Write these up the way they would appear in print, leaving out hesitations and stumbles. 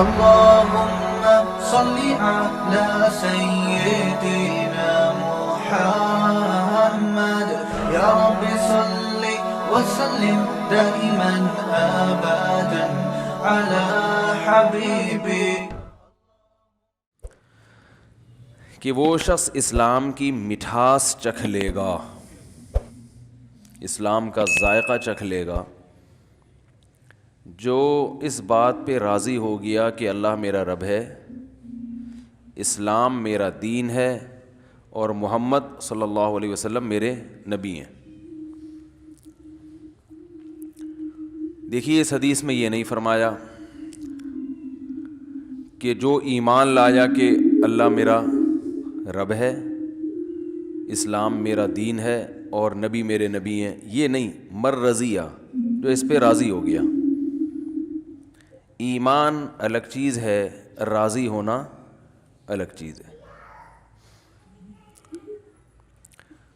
اللهم صل على سيدنا محمد يا رب صل وسلم دائما ابدا على حبيبي. کہ وہ شخص اسلام کی مٹھاس چکھ لے گا، اسلام کا ذائقہ چکھ لے گا، جو اس بات پہ راضی ہو گیا کہ اللہ میرا رب ہے، اسلام میرا دین ہے، اور محمد صلی اللہ علیہ وسلم میرے نبی ہیں. دیکھیے اس حدیث میں یہ نہیں فرمایا کہ جو ایمان لایا کہ اللہ میرا رب ہے، اسلام میرا دین ہے اور نبی میرے نبی ہیں، یہ نہیں، مر رضیہ، جو اس پہ راضی ہو گیا. ایمان الگ چیز ہے، راضی ہونا الگ چیز ہے.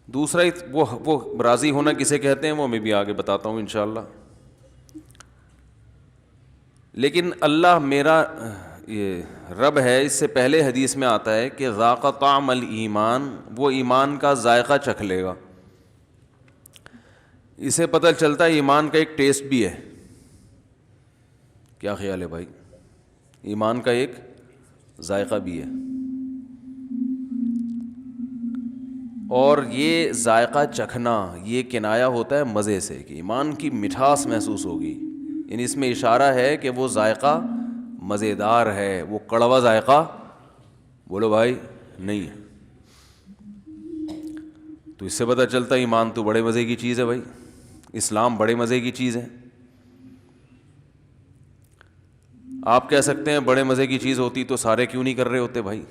دوسرا وہ راضی ہونا کسے کہتے ہیں وہ میں بھی آگے بتاتا ہوں انشاءاللہ. لیکن اللہ میرا یہ رب ہے، اس سے پہلے حدیث میں آتا ہے کہ ذاق طعم الایمان، وہ ایمان کا ذائقہ چکھ لے گا. اسے پتہ چلتا ہے ایمان کا ایک ٹیسٹ بھی ہے. کیا خیال ہے بھائی؟ ایمان کا ایک ذائقہ بھی ہے، اور یہ ذائقہ چکھنا یہ کنایا ہوتا ہے مزے سے، کہ ایمان کی مٹھاس محسوس ہوگی. یعنی اس میں اشارہ ہے کہ وہ ذائقہ مزیدار ہے، وہ کڑوا ذائقہ بولو بھائی نہیں ہے. تو اس سے پتہ چلتا ہے ایمان تو بڑے مزے کی چیز ہے بھائی، اسلام بڑے مزے کی چیز ہے. آپ کہہ سکتے ہیں بڑے مزے کی چیز ہوتی تو سارے کیوں نہیں کر رہے ہوتے بھائی؟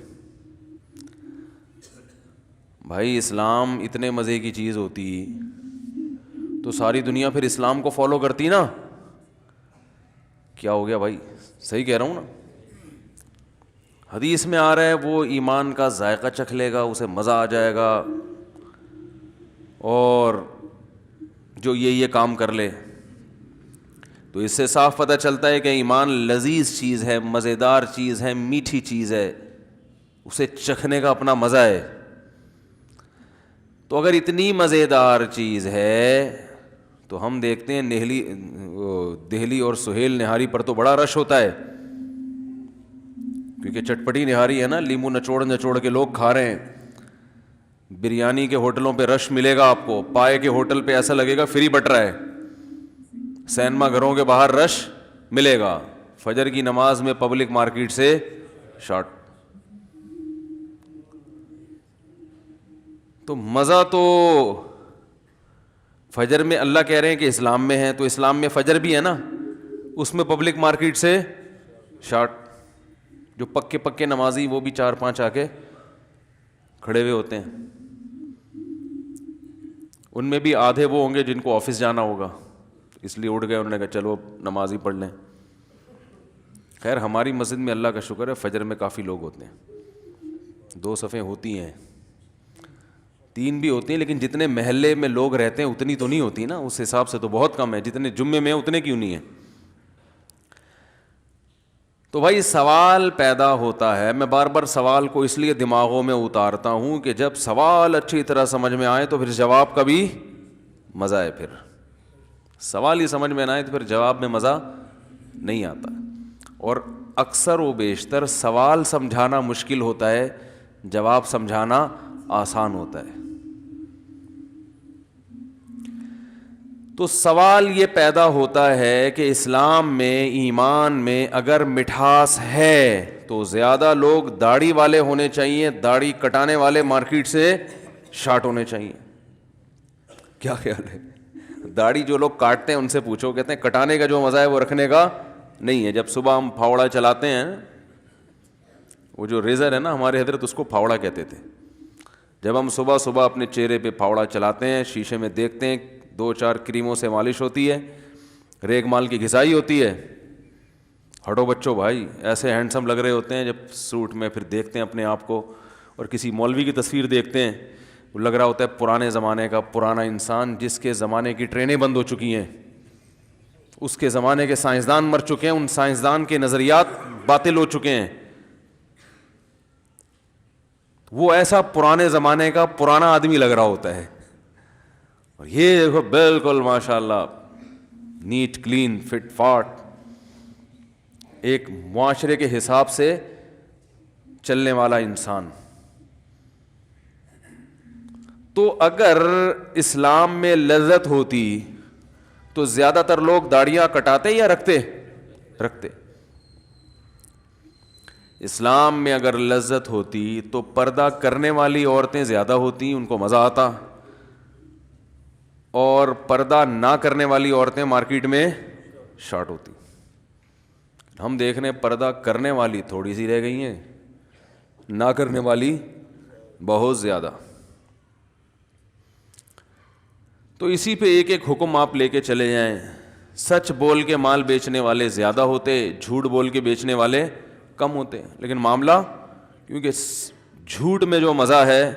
بھائی اسلام اتنے مزے کی چیز ہوتی تو ساری دنیا پھر اسلام کو فالو کرتی نا. کیا ہو گیا بھائی؟ صحیح کہہ رہا ہوں نا؟ حدیث میں آ رہا ہے وہ ایمان کا ذائقہ چکھ لے گا، اسے مزہ آ جائے گا، اور جو یہ کام کر لے. تو اس سے صاف پتہ چلتا ہے کہ ایمان لذیذ چیز ہے، مزیدار چیز ہے، میٹھی چیز ہے، اسے چکھنے کا اپنا مزہ ہے. تو اگر اتنی مزیدار چیز ہے تو ہم دیکھتے ہیں دہلی اور سہیل نہاری پر تو بڑا رش ہوتا ہے، کیونکہ چٹپٹی نہاری ہے نا، لیمو نچوڑ کے لوگ کھا رہے ہیں. بریانی کے ہوٹلوں پہ رش ملے گا آپ کو، پائے کے ہوٹل پہ ایسا لگے گا فری بٹ رہا ہے. سینما گھروں کے باہر رش ملے گا، فجر کی نماز میں پبلک مارکیٹ سے شارٹ. تو مزہ تو فجر میں اللہ کہہ رہے ہیں کہ اسلام میں ہے، تو اسلام میں فجر بھی ہے نا، اس میں پبلک مارکیٹ سے شارٹ. جو پکے نمازی وہ بھی 4-5 آ کے کھڑے ہوئے ہوتے ہیں، ان میں بھی آدھے وہ ہوں گے جن کو آفس جانا ہوگا، اس لیے اٹھ گئے، انہوں نے کہا چلو نماز ہی پڑھ لیں. خیر ہماری مسجد میں اللہ کا شکر ہے فجر میں کافی لوگ ہوتے ہیں، 2 صفیں ہوتی ہیں، 3 بھی ہوتی ہیں، لیکن جتنے محلے میں لوگ رہتے ہیں اتنی تو نہیں ہوتی نا، اس حساب سے تو بہت کم ہے. جتنے جمعے میں ہیں اتنے کیوں نہیں ہیں؟ تو بھائی سوال پیدا ہوتا ہے، میں بار بار سوال کو اس لیے دماغوں میں اتارتا ہوں کہ جب سوال اچھی طرح سمجھ میں آئے تو پھر جواب کا بھی مزہ ہے. پھر سوال ہی سمجھ میں نہ آئے تو پھر جواب میں مزہ نہیں آتا. اور اکثر و بیشتر سوال سمجھانا مشکل ہوتا ہے، جواب سمجھانا آسان ہوتا ہے. تو سوال یہ پیدا ہوتا ہے کہ اسلام میں، ایمان میں اگر مٹھاس ہے تو زیادہ لوگ داڑھی والے ہونے چاہیے، داڑھی کٹانے والے مارکیٹ سے شارٹ ہونے چاہیے. کیا خیال ہے؟ داڑھی جو لوگ کاٹتے ہیں ان سے پوچھو، کہتے ہیں کٹانے کا جو مزہ ہے وہ رکھنے کا نہیں ہے. جب صبح ہم پھاوڑا چلاتے ہیں، وہ جو ریزر ہے نا ہمارے حضرت اس کو پھاوڑا کہتے تھے. جب ہم صبح صبح اپنے چہرے پہ پھاوڑا چلاتے ہیں، شیشے میں دیکھتے ہیں، 2-4 کریموں سے مالش ہوتی ہے، ریگ مال کی گھسائی ہوتی ہے، ہٹو بچوں بھائی ایسے ہینڈسم لگ رہے ہوتے ہیں جب سوٹ میں. پھر دیکھتے ہیں اپنے آپ کو، اور کسی مولوی کی تصویر دیکھتے ہیں، وہ لگ رہا ہوتا ہے پرانے زمانے کا پرانا انسان جس کے زمانے کی ٹرینیں بند ہو چکی ہیں. اس کے زمانے کے سائنسدان مر چکے ہیں, ان سائنسدان کے نظریات باطل ہو چکے ہیں. وہ ایسا پرانے زمانے کا پرانا آدمی لگ رہا ہوتا ہے, اور یہ دیکھو بالکل ماشاء اللہ نیٹ کلین فٹ فاٹ, ایک معاشرے کے حساب سے چلنے والا انسان. تو اگر اسلام میں لذت ہوتی تو زیادہ تر لوگ داڑیاں کٹاتے یا رکھتے؟ اسلام میں اگر لذت ہوتی تو پردہ کرنے والی عورتیں زیادہ ہوتی, ان کو مزہ آتا, اور پردہ نہ کرنے والی عورتیں مارکیٹ میں شارٹ ہوتی. ہم دیکھ رہے ہیں پردہ کرنے والی تھوڑی سی رہ گئی ہیں, نہ کرنے والی بہت زیادہ. تو اسی پہ ایک ایک حکم آپ لے کے چلے جائیں. سچ بول کے مال بیچنے والے زیادہ ہوتے, جھوٹ بول کے بیچنے والے کم ہوتے. لیکن معاملہ, کیونکہ جھوٹ میں جو مزہ ہے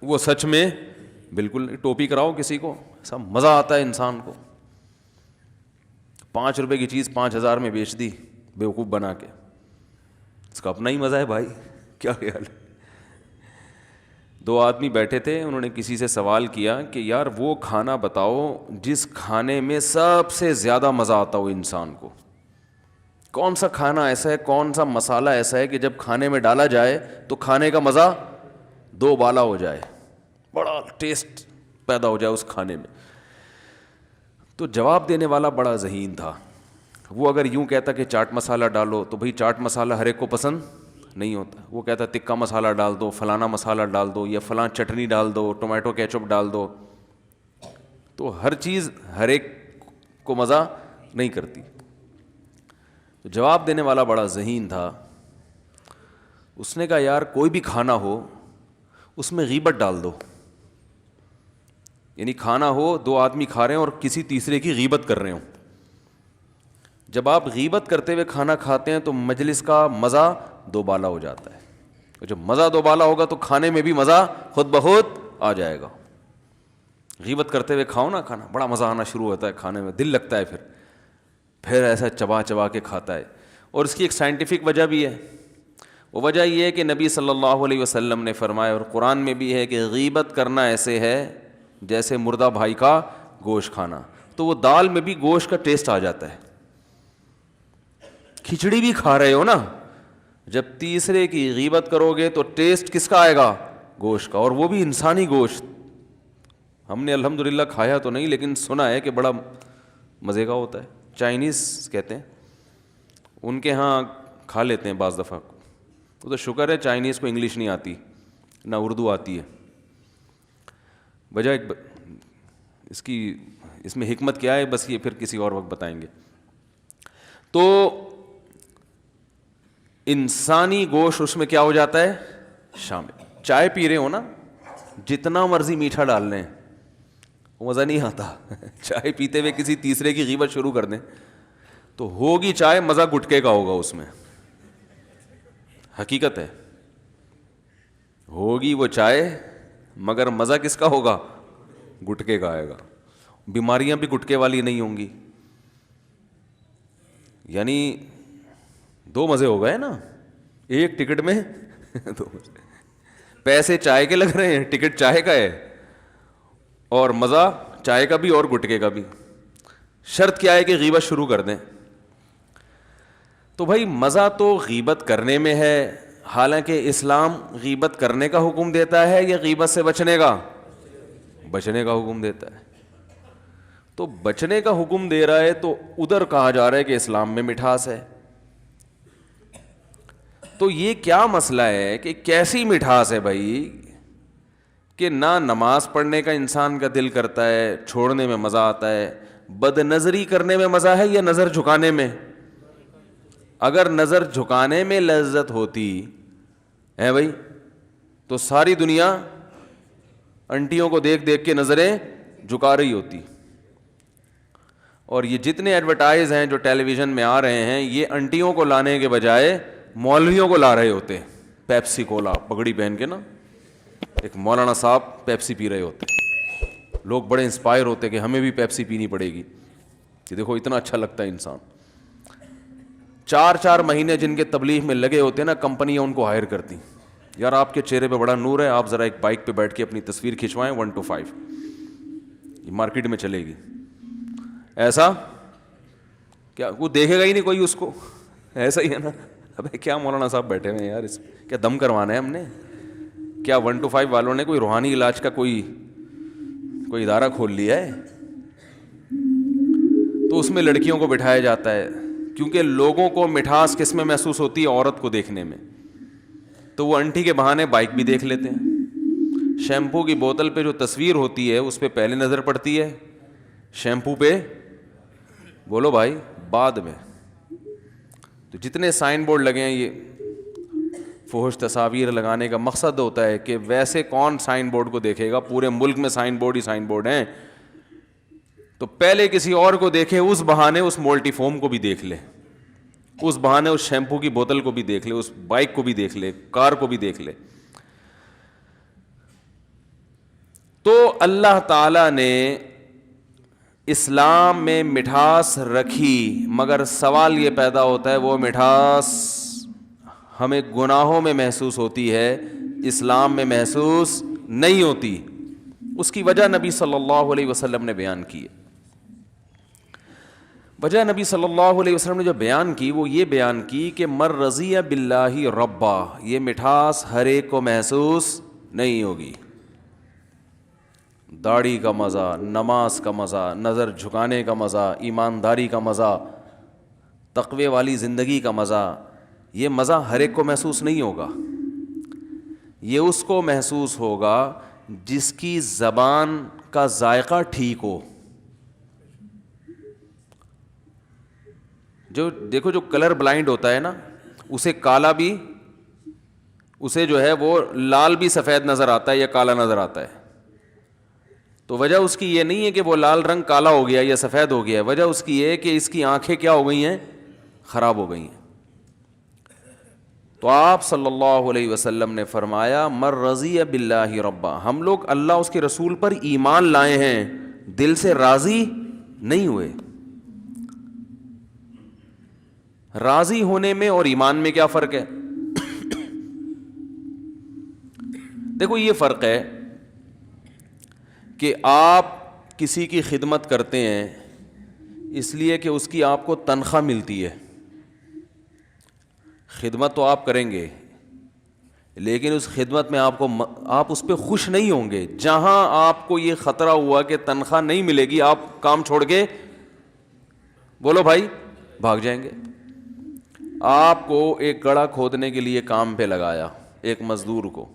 وہ سچ میں بالکل. ٹوپی کراؤ کسی کو, سب مزہ آتا ہے انسان کو. 5 روپے کی چیز 5,000 میں بیچ دی بیوقوف بنا کے, اس کا اپنا ہی مزہ ہے بھائی. کیا خیال ہے؟ 2 آدمی بیٹھے تھے, انہوں نے کسی سے سوال کیا کہ یار وہ کھانا بتاؤ جس کھانے میں سب سے زیادہ مزہ آتا ہو انسان کو. کون سا کھانا ایسا ہے, کون سا مسالہ ایسا ہے کہ جب کھانے میں ڈالا جائے تو کھانے کا مزہ 2 بالا ہو جائے, بڑا ٹیسٹ پیدا ہو جائے اس کھانے میں. تو جواب دینے والا بڑا ذہین تھا. وہ اگر یوں کہتا کہ چاٹ مسالہ ڈالو تو بھئی چاٹ مسالہ ہر ایک کو پسند نہیں ہوتا. وہ کہتا تکہ مسالہ ڈال دو, فلانا مسالہ ڈال دو, یا فلاں چٹنی ڈال دو, ٹومیٹو کیچپ ڈال دو. تو ہر چیز ہر ایک کو مزہ نہیں کرتی. تو جواب دینے والا بڑا ذہین تھا. اس نے کہا یار کوئی بھی کھانا ہو اس میں غیبت ڈال دو. یعنی کھانا ہو 2 آدمی کھا رہے ہیں اور کسی تیسرے کی غیبت کر رہے ہوں. جب آپ غیبت کرتے ہوئے کھانا کھاتے ہیں تو مجلس کا مزہ 2 بالا ہو جاتا ہے. جب مزہ 2 بالا ہوگا تو کھانے میں بھی مزہ خود بخود آ جائے گا. غیبت کرتے ہوئے کھاؤ نا کھانا, بڑا مزہ آنا شروع ہوتا ہے کھانے میں, دل لگتا ہے پھر ایسا چبا چبا کے کھاتا ہے. اور اس کی ایک سائنٹیفک وجہ بھی ہے. وہ وجہ یہ ہے کہ نبی صلی اللہ علیہ وسلم نے فرمایا, اور قرآن میں بھی ہے, کہ غیبت کرنا ایسے ہے جیسے مردہ بھائی کا گوشت کھانا. تو وہ دال میں بھی گوشت کا ٹیسٹ آ جاتا ہے. کھچڑی بھی کھا رہے ہو نا, جب تیسرے کی غیبت کرو گے تو ٹیسٹ کس کا آئے گا؟ گوشت کا, اور وہ بھی انسانی گوشت. ہم نے الحمدللہ کھایا تو نہیں, لیکن سنا ہے کہ بڑا مزے کا ہوتا ہے. چائنیز کہتے ہیں, ان کے ہاں کھا لیتے ہیں بعض دفعہ. تو شکر ہے چائنیز کو انگلش نہیں آتی, نہ اردو آتی ہے. وجہ اس میں حکمت کیا ہے, بس یہ پھر کسی اور وقت بتائیں گے. تو انسانی گوشت اس میں کیا ہو جاتا ہے شامل. چائے پی رہے ہو نا, جتنا مرضی میٹھا ڈال لیں وہ مزہ نہیں آتا. چائے پیتے ہوئے کسی تیسرے کی غیبت شروع کر دیں تو ہوگی چائے, مزہ گٹکے کا ہوگا اس میں. حقیقت ہے, ہوگی وہ چائے مگر مزہ کس کا ہوگا؟ گٹکے کا آئے گا. بیماریاں بھی گٹکے والی نہیں ہوں گی. یعنی 2 مزے ہو گئے نا, ایک ٹکٹ میں 2 مزے. پیسے چائے کے لگ رہے ہیں, ٹکٹ چائے کا ہے, اور مزہ چائے کا بھی اور گٹکے کا بھی. شرط کیا ہے کہ غیبت شروع کر دیں. تو بھائی مزہ تو غیبت کرنے میں ہے, حالانکہ اسلام غیبت کرنے کا حکم دیتا ہے یا غیبت سے بچنے کا حکم دیتا ہے. تو بچنے کا حکم دے رہا ہے تو ادھر کہا جا رہا ہے کہ اسلام میں مٹھاس ہے. تو یہ کیا مسئلہ ہے کہ کیسی مٹھاس ہے بھائی, کہ نہ نماز پڑھنے کا انسان کا دل کرتا ہے, چھوڑنے میں مزہ آتا ہے. بد نظری کرنے میں مزہ ہے یا نظر جھکانے میں؟ اگر نظر جھکانے میں لذت ہوتی ہے بھائی تو ساری دنیا انٹیوں کو دیکھ دیکھ کے نظریں جھکا رہی ہوتی. اور یہ جتنے ایڈورٹائز ہیں جو ٹیلی ویژن میں آ رہے ہیں, یہ انٹیوں کو لانے کے بجائے مولویوں کو لا رہے ہوتے. پیپسی کولا پگڑی پہن کے نا, ایک مولانا صاحب پیپسی پی رہے ہوتے. لوگ بڑے انسپائر ہوتے کہ ہمیں بھی پیپسی پینی پڑے گی. کہ دیکھو اتنا اچھا لگتا ہے انسان. 4 مہینے جن کے تبلیغ میں لگے ہوتے ہیں نا, کمپنیاں ان کو ہائر کرتی, یار آپ کے چہرے پہ بڑا نور ہے, آپ ذرا ایک بائک پہ بیٹھ کے اپنی تصویر کھنچوائیں 1 to 5, یہ مارکیٹ میں چلے گی. ایسا کیا وہ دیکھے گا ہی نہیں کوئی اس کو, ایسا ہی ہے نا. ابے کیا مولانا صاحب بیٹھے ہوئے ہیں یار, اس کیا دم کروانا ہے ہم نے, کیا 1 to 5 والوں نے کوئی روحانی علاج کا کوئی ادارہ کھول لیا ہے. تو اس میں لڑکیوں کو بٹھایا جاتا ہے, کیونکہ لوگوں کو مٹھاس کس میں محسوس ہوتی ہے, عورت کو دیکھنے میں. تو وہ انٹی کے بہانے بائک بھی دیکھ لیتے ہیں. شیمپو کی بوتل پہ جو تصویر ہوتی ہے اس پہ پہلے نظر پڑتی ہے, شیمپو پہ بولو بھائی بعد میں. تو جتنے سائن بورڈ لگے ہیں یہ فحش تصاویر لگانے کا مقصد ہوتا ہے کہ ویسے کون سائن بورڈ کو دیکھے گا, پورے ملک میں سائن بورڈ ہیں, تو پہلے کسی اور کو دیکھے, اس بہانے اس مولٹی فوم کو بھی دیکھ لے, اس بہانے اس شیمپو کی بوتل کو بھی دیکھ لے, اس بائک کو بھی دیکھ لے, کار کو بھی دیکھ لے. تو اللہ تعالی نے اسلام میں مٹھاس رکھی, مگر سوال یہ پیدا ہوتا ہے وہ مٹھاس ہمیں گناہوں میں محسوس ہوتی ہے, اسلام میں محسوس نہیں ہوتی. اس کی وجہ نبی صلی اللہ علیہ وسلم نے بیان کی ہے. وجہ نبی صلی اللہ علیہ وسلم نے جو بیان کی وہ یہ بیان کی کہ مر رضی باللہ ربا, یہ مٹھاس ہر ایک کو محسوس نہیں ہوگی. داڑھی کا مزہ, نماز کا مزہ, نظر جھکانے کا مزہ, ایمانداری کا مزہ, تقوی والی زندگی کا مزہ, یہ مزہ ہر ایک کو محسوس نہیں ہوگا. یہ اس کو محسوس ہوگا جس کی زبان کا ذائقہ ٹھیک ہو. جو دیکھو جو کلر بلائنڈ ہوتا ہے نا, اسے کالا بھی, اسے جو ہے وہ لال بھی سفید نظر آتا ہے یا کالا نظر آتا ہے. تو وجہ اس کی یہ نہیں ہے کہ وہ لال رنگ کالا ہو گیا یا سفید ہو گیا, وجہ اس کی یہ ہے کہ اس کی آنکھیں کیا ہو گئی ہیں, خراب ہو گئی ہیں. تو آپ صلی اللہ علیہ وسلم نے فرمایا مر رضی باللہ ربا, ہم لوگ اللہ اس کے رسول پر ایمان لائے ہیں, دل سے راضی نہیں ہوئے. راضی ہونے میں اور ایمان میں کیا فرق ہے؟ دیکھو یہ فرق ہے کہ آپ کسی کی خدمت کرتے ہیں اس لیے کہ اس کی آپ کو تنخواہ ملتی ہے. خدمت تو آپ کریں گے لیکن اس خدمت میں آپ اس پہ خوش نہیں ہوں گے. جہاں آپ کو یہ خطرہ ہوا کہ تنخواہ نہیں ملے گی, آپ کام چھوڑ کے بولو بھائی بھاگ جائیں گے. آپ کو ایک گڑھا کھودنے کے لیے کام پہ لگایا ایک مزدور کو,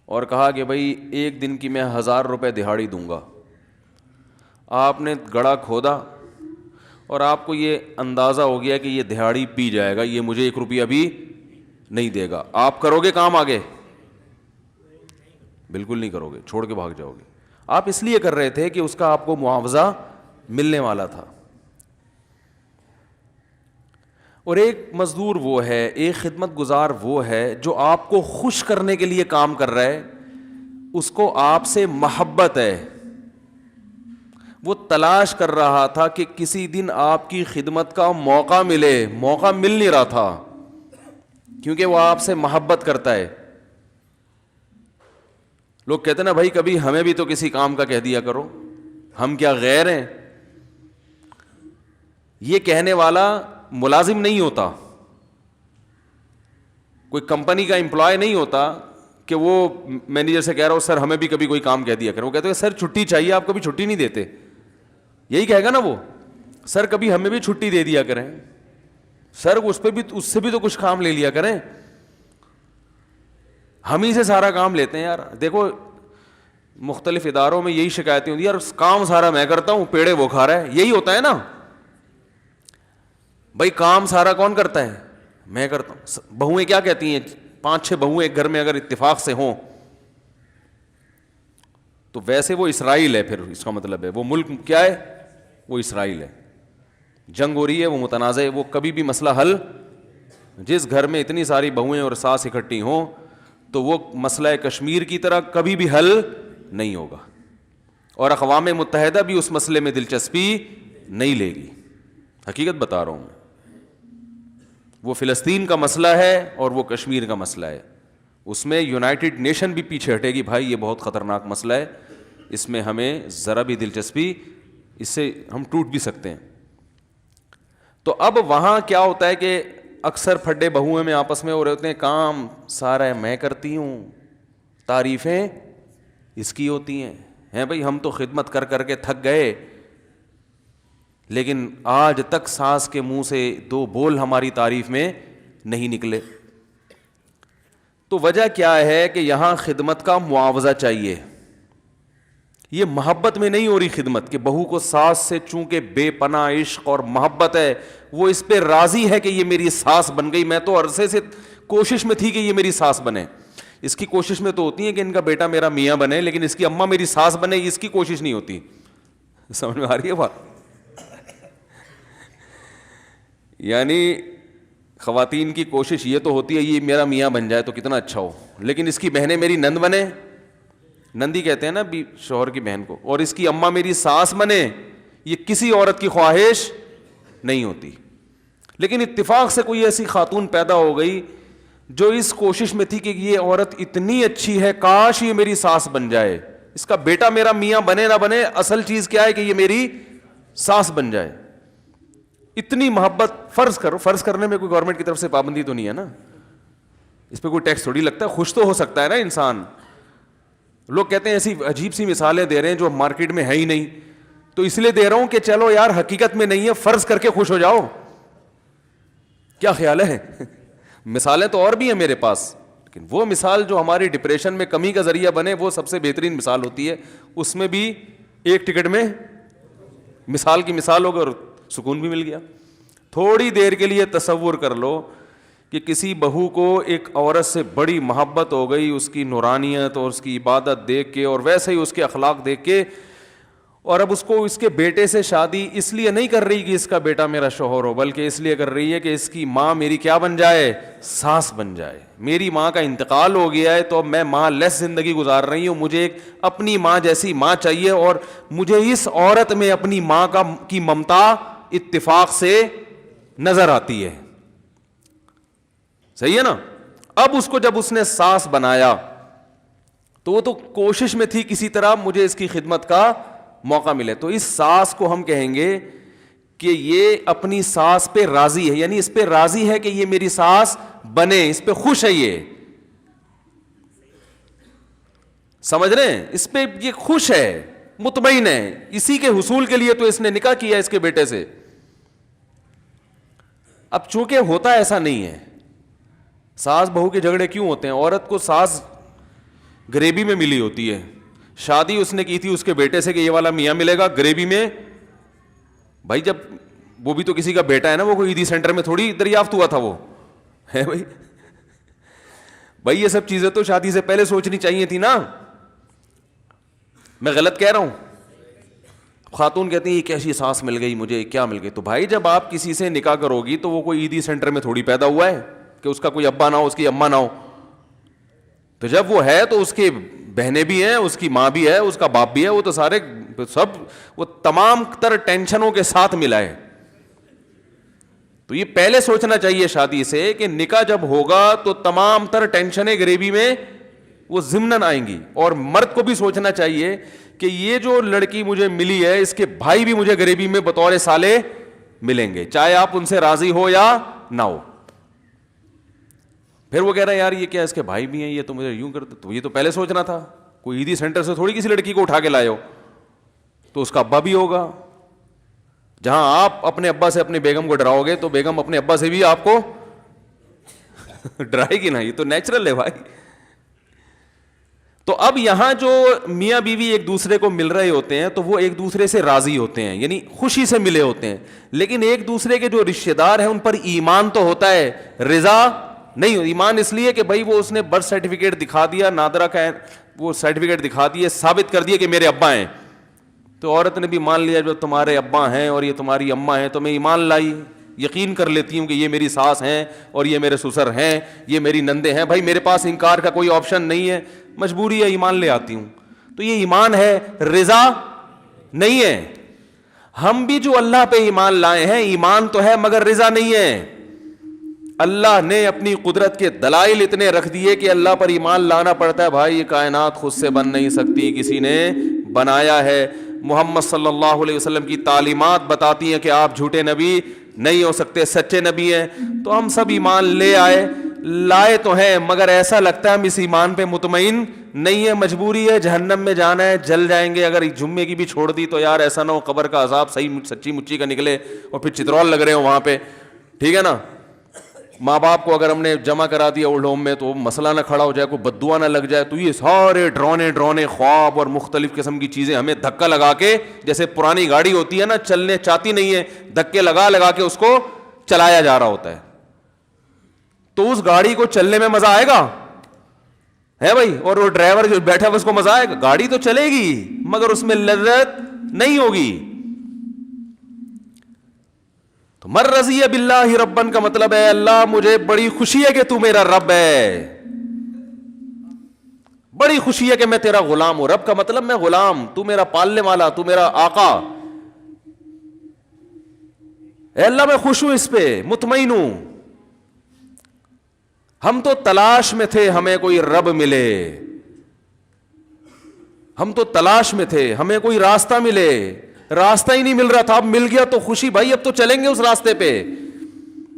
اور کہا کہ بھائی 1 دن کی میں 1000 روپے دہاڑی دوں گا. آپ نے گڑھا کھودا اور آپ کو یہ اندازہ ہو گیا کہ یہ دہاڑی پی جائے گا, یہ مجھے 1 روپیہ بھی نہیں دے گا. آپ کرو گے کام آگے؟ بالکل نہیں کرو گے, چھوڑ کے بھاگ جاؤ گے. آپ اس لیے کر رہے تھے کہ اس کا آپ کو معاوضہ ملنے والا تھا. اور ایک مزدور وہ ہے, ایک خدمت گزار وہ ہے جو آپ کو خوش کرنے کے لیے کام کر رہا ہے, اس کو آپ سے محبت ہے. وہ تلاش کر رہا تھا کہ کسی دن آپ کی خدمت کا موقع ملے, موقع مل نہیں رہا تھا کیونکہ وہ آپ سے محبت کرتا ہے. لوگ کہتے ہیں نا بھائی کبھی ہمیں بھی تو کسی کام کا کہہ دیا کرو, ہم کیا غیر ہیں. یہ کہنے والا ملازم نہیں ہوتا, کوئی کمپنی کا امپلائی نہیں ہوتا کہ وہ مینیجر سے کہہ رہا ہو سر ہمیں بھی کبھی کوئی کام کہہ دیا کرو. وہ کہتے ہیں سر چھٹی چاہیے, آپ کبھی چھٹی نہیں دیتے. یہی کہے گا نا وہ, سر کبھی ہمیں بھی چھٹی دے دیا کریں, سر اس سے بھی تو کچھ کام لے لیا کریں, ہم ہی سے سارا کام لیتے ہیں. یار دیکھو مختلف اداروں میں یہی شکایتیں ہوتی ہیں, یار کام سارا میں کرتا ہوں, پیڑے وہ کھا رہا ہے. یہی ہوتا ہے نا بھائی, کام سارا کون کرتا ہے؟ میں کرتا ہوں. بہویں کیا کہتی ہیں, 5-6 بہویں ایک گھر میں اگر اتفاق سے ہوں تو ویسے وہ اسرائیل ہے. پھر اس کا مطلب ہے وہ ملک کیا ہے, وہ اسرائیل ہے. جنگ ہو رہی ہے, وہ متنازع ہے, وہ کبھی بھی مسئلہ حل, جس گھر میں اتنی ساری بہویں اور ساس اکٹھی ہوں تو وہ مسئلہ کشمیر کی طرح کبھی بھی حل نہیں ہوگا. اور اقوام متحدہ بھی اس مسئلے میں دلچسپی نہیں لے گی. حقیقت بتا رہا ہوں میں. وہ فلسطین کا مسئلہ ہے اور وہ کشمیر کا مسئلہ ہے. اس میں یونائٹڈ نیشن بھی پیچھے ہٹے گی, بھائی یہ بہت خطرناک مسئلہ ہے, اس میں ہمیں ذرا بھی دلچسپی, اس سے ہم ٹوٹ بھی سکتے ہیں. تو اب وہاں کیا ہوتا ہے کہ اکثر پھڈے بہوئیں میں آپس میں ہو رہے ہوتے ہیں, کام سارا میں کرتی ہوں, تعریفیں اس کی ہوتی ہیں بھائی ہم تو خدمت کر کر کے تھک گئے, لیکن آج تک ساس کے منہ سے 2 بول ہماری تعریف میں نہیں نکلے. تو وجہ کیا ہے کہ یہاں خدمت کا معاوضہ چاہیے. یہ محبت میں نہیں ہو رہی خدمت, کہ بہو کو ساس سے چونکہ بے پناہ عشق اور محبت ہے, وہ اس پہ راضی ہے کہ یہ میری ساس بن گئی. میں تو عرصے سے کوشش میں تھی کہ یہ میری ساس بنے. اس کی کوشش میں تو ہوتی ہے کہ ان کا بیٹا میرا میاں بنے, لیکن اس کی اماں میری ساس بنے, اس کی کوشش نہیں ہوتی. سمجھ میں آ رہی ہے بات؟ یعنی خواتین کی کوشش یہ تو ہوتی ہے یہ میرا میاں بن جائے تو کتنا اچھا ہو, لیکن اس کی بہنیں میری نند بنے, نندی کہتے ہیں نا شوہر کی بہن کو, اور اس کی اماں میری ساس بنے, یہ کسی عورت کی خواہش نہیں ہوتی. لیکن اتفاق سے کوئی ایسی خاتون پیدا ہو گئی جو اس کوشش میں تھی کہ یہ عورت اتنی اچھی ہے, کاش یہ میری ساس بن جائے, اس کا بیٹا میرا میاں بنے نہ بنے, اصل چیز کیا ہے کہ یہ میری ساس بن جائے. اتنی محبت. فرض کرنے میں کوئی گورنمنٹ کی طرف سے پابندی تو نہیں ہے نا, اس پہ کوئی ٹیکس تھوڑی لگتا ہے, خوش تو ہو سکتا ہے نا انسان. لوگ کہتے ہیں ایسی عجیب سی مثالیں دے رہے ہیں جو مارکیٹ میں ہے ہی نہیں, تو اس لیے دے رہا ہوں کہ چلو یار حقیقت میں نہیں ہے, فرض کر کے خوش ہو جاؤ. کیا خیال ہے؟ مثالیں تو اور بھی ہیں میرے پاس, لیکن وہ مثال جو ہماری ڈپریشن میں کمی کا ذریعہ بنے وہ سب سے بہترین مثال ہوتی ہے. اس میں بھی ایک ٹکٹ میں مثال کی مثال ہو گئی اور سکون بھی مل گیا. تھوڑی دیر کے لیے تصور کر لو کہ کسی بہو کو ایک عورت سے بڑی محبت ہو گئی, اس کی نورانیت اور اس کی عبادت دیکھ کے اور ویسے ہی اس کے اخلاق دیکھ کے, اور اب اس کو اس کے بیٹے سے شادی اس لیے نہیں کر رہی کہ اس کا بیٹا میرا شوہر ہو, بلکہ اس لیے کر رہی ہے کہ اس کی ماں میری کیا بن جائے, ساس بن جائے. میری ماں کا انتقال ہو گیا ہے تو اب میں ماں لیس زندگی گزار رہی ہوں, مجھے ایک اپنی ماں جیسی ماں چاہیے, اور مجھے اس عورت میں اپنی ماں کی ممتا اتفاق سے نظر آتی ہے. صحیح ہے نا؟ اب اس کو جب اس نے ساس بنایا تو وہ تو کوشش میں تھی کسی طرح مجھے اس کی خدمت کا موقع ملے. تو اس ساس کو ہم کہیں گے کہ یہ اپنی ساس پہ راضی ہے, یعنی اس پہ راضی ہے کہ یہ میری ساس بنے, اس پہ خوش ہے, یہ سمجھ رہے ہیں, اس پہ یہ خوش ہے, مطمئن ہے. اسی کے حصول کے لیے تو اس نے نکاح کیا اس کے بیٹے سے. اب چونکہ ہوتا ایسا نہیں ہے, ساس بہو کے جھگڑے کیوں ہوتے ہیں؟ عورت کو ساس گریبی میں ملی ہوتی ہے, شادی اس نے کی تھی اس کے بیٹے سے کہ یہ والا میاں ملے گا گریبی میں. بھائی جب وہ بھی تو کسی کا بیٹا ہے نا, وہ کوئی عیدی سینٹر میں تھوڑی دریافت ہوا تھا, وہ ہے بھائی یہ سب چیزیں تو شادی سے پہلے سوچنی چاہیے تھی نا. میں غلط کہہ رہا ہوں؟ خاتون کہتی ہیں یہ کیسی ساس مل گئی مجھے, کیا مل گئی؟ تو بھائی جب آپ کسی سے نکاح کرو گی تو وہ کوئی عیدی سینٹر میں تھوڑی پیدا ہوا ہے کہ اس کا کوئی ابا نہ ہو, اس کی اماں نہ ہو. تو جب وہ ہے تو اس کی بہنیں بھی ہیں, اس کی ماں بھی ہے, اس کا باپ بھی ہے, وہ تو سارے سب وہ تمام تر ٹینشنوں کے ساتھ ملا ہے. تو یہ پہلے سوچنا چاہیے شادی سے کہ نکاح جب ہوگا تو تمام تر ٹینشنیں گریبی میں وہ ضمناً آئیں گی. اور مرد کو بھی سوچنا چاہیے کہ یہ جو لڑکی مجھے ملی ہے اس کے بھائی بھی مجھے گریبی میں بطور سالے ملیں گے, چاہے آپ ان سے راضی ہو یا نہ ہو. پھر وہ کہہ رہا ہے یار یہ کیا اس کے بھائی بھی ہیں, یہ تو مجھے یوں کرتے, تو یہ تو پہلے سوچنا تھا. کوئی عیدی سینٹر سے تھوڑی کسی لڑکی کو اٹھا کے لائے ہو, تو اس کا ابا بھی ہوگا. جہاں آپ اپنے ابا سے اپنی بیگم کو ڈراؤ گے تو بیگم اپنے ابا سے بھی آپ کو ڈرائے گی نا, یہ تو نیچرل ہے بھائی. تو اب یہاں جو میاں بیوی ایک دوسرے کو مل رہے ہوتے ہیں تو وہ ایک دوسرے سے راضی ہوتے ہیں, یعنی خوشی سے ملے ہوتے ہیں, لیکن ایک دوسرے کے جو رشتے دار ہیں ان پر ایمان تو ہوتا ہے, رضا نہیں. ایمان اس لیے کہ بھائی وہ اس نے برتھ سرٹیفکیٹ دکھا دیا, نادرا کا وہ سرٹیفکیٹ دکھا دیے, ثابت کر دیا کہ میرے ابا ہیں, تو عورت نے بھی مان لیا جو تمہارے ابا ہیں اور یہ تمہاری اماں ہیں, تو میں ایمان لائی, یقین کر لیتی ہوں کہ یہ میری ساس ہیں اور یہ میرے سسر ہیں, یہ میری نندے ہیں. بھائی میرے پاس انکار کا کوئی آپشن نہیں ہے, مجبوری ہے, ایمان لے آتی ہوں. تو یہ ایمان ہے, رضا نہیں ہے. ہم بھی جو اللہ پہ ایمان لائے ہیں ایمان تو ہے مگر رضا نہیں ہے. اللہ نے اپنی قدرت کے دلائل اتنے رکھ دیے کہ اللہ پر ایمان لانا پڑتا ہے. بھائی یہ کائنات خود سے بن نہیں سکتی, کسی نے بنایا ہے. محمد صلی اللہ علیہ وسلم کی تعلیمات بتاتی ہیں کہ آپ جھوٹے نبی نہیں ہو سکتے, سچے نبی ہیں. تو ہم سب ایمان لائے تو ہیں, مگر ایسا لگتا ہے ہم اس ایمان پہ مطمئن نہیں ہے. مجبوری ہے, جہنم میں جانا ہے, جل جائیں گے. اگر جمعے کی بھی چھوڑ دی تو یار ایسا نہ ہو قبر کا عذاب صحیح سچی مچی کا نکلے اور پھر چترول لگ رہے ہو وہاں پہ, ٹھیک ہے نا. ماں باپ کو اگر ہم نے جمع کرا دیا اولڈ ہوم میں تو مسئلہ نہ کھڑا ہو جائے, کوئی بددعا نہ لگ جائے. تو یہ سارے ڈرونے خواب اور مختلف قسم کی چیزیں ہمیں دھکا لگا کے, جیسے پرانی گاڑی ہوتی ہے نا چلنے چاہتی نہیں ہے, دھکے لگا کے اس کو چلایا جا رہا ہوتا ہے. تو اس گاڑی کو چلنے میں مزہ آئے گا ہے بھائی, اور وہ ڈرائیور جو بیٹھا ہے اس کو مزہ آئے گا. گاڑی تو چلے گی مگر اس میں لذت نہیں ہوگی. تو مر رضی باللہ ربن کا مطلب ہے اللہ مجھے بڑی خوشی ہے کہ تو میرا رب ہے, بڑی خوشی ہے کہ میں تیرا غلام ہوں. رب کا مطلب میں غلام, تو میرا پالنے والا, تو میرا آقا. اے اللہ میں خوش ہوں, اس پہ مطمئن ہوں. ہم تو تلاش میں تھے ہمیں کوئی رب ملے, ہم تو تلاش میں تھے ہمیں کوئی راستہ ملے, راستہ ہی نہیں مل رہا تھا. اب مل گیا تو خوشی, بھائی اب تو چلیں گے اس راستے پہ.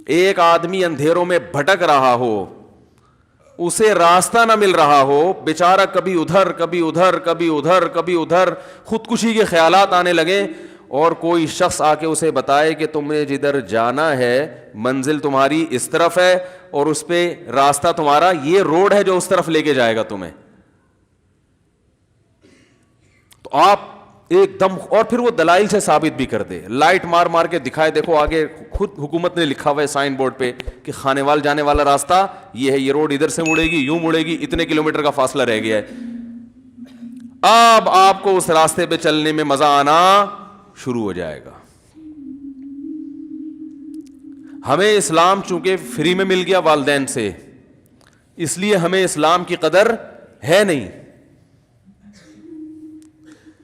ایک آدمی اندھیروں میں بھٹک رہا ہو, اسے راستہ نہ مل رہا ہو, بیچارہ کبھی ادھر کبھی ادھر کبھی ادھر کبھی ادھر, خودکشی کے خیالات آنے لگے, اور کوئی شخص آ کے اسے بتائے کہ تم نے جدھر جانا ہے منزل تمہاری اس طرف ہے اور اس پہ راستہ تمہارا یہ روڈ ہے جو اس طرف لے کے جائے گا تمہیں. تو آپ ایک دم, اور پھر وہ دلائل سے ثابت بھی کر دے, لائٹ مار مار کے دکھائے, دیکھو آگے خود حکومت نے لکھا ہوا ہے سائن بورڈ پہ کہ خانیوال جانے والا راستہ یہ ہے, یہ روڈ ادھر سے مڑے گی, یوں مڑے گی, اتنے کلومیٹر کا فاصلہ رہ گیا ہے. اب آپ کو اس راستے پہ چلنے میں مزہ آنا شروع ہو جائے گا. ہمیں اسلام چونکہ فری میں مل گیا والدین سے, اس لیے ہمیں اسلام کی قدر ہے نہیں.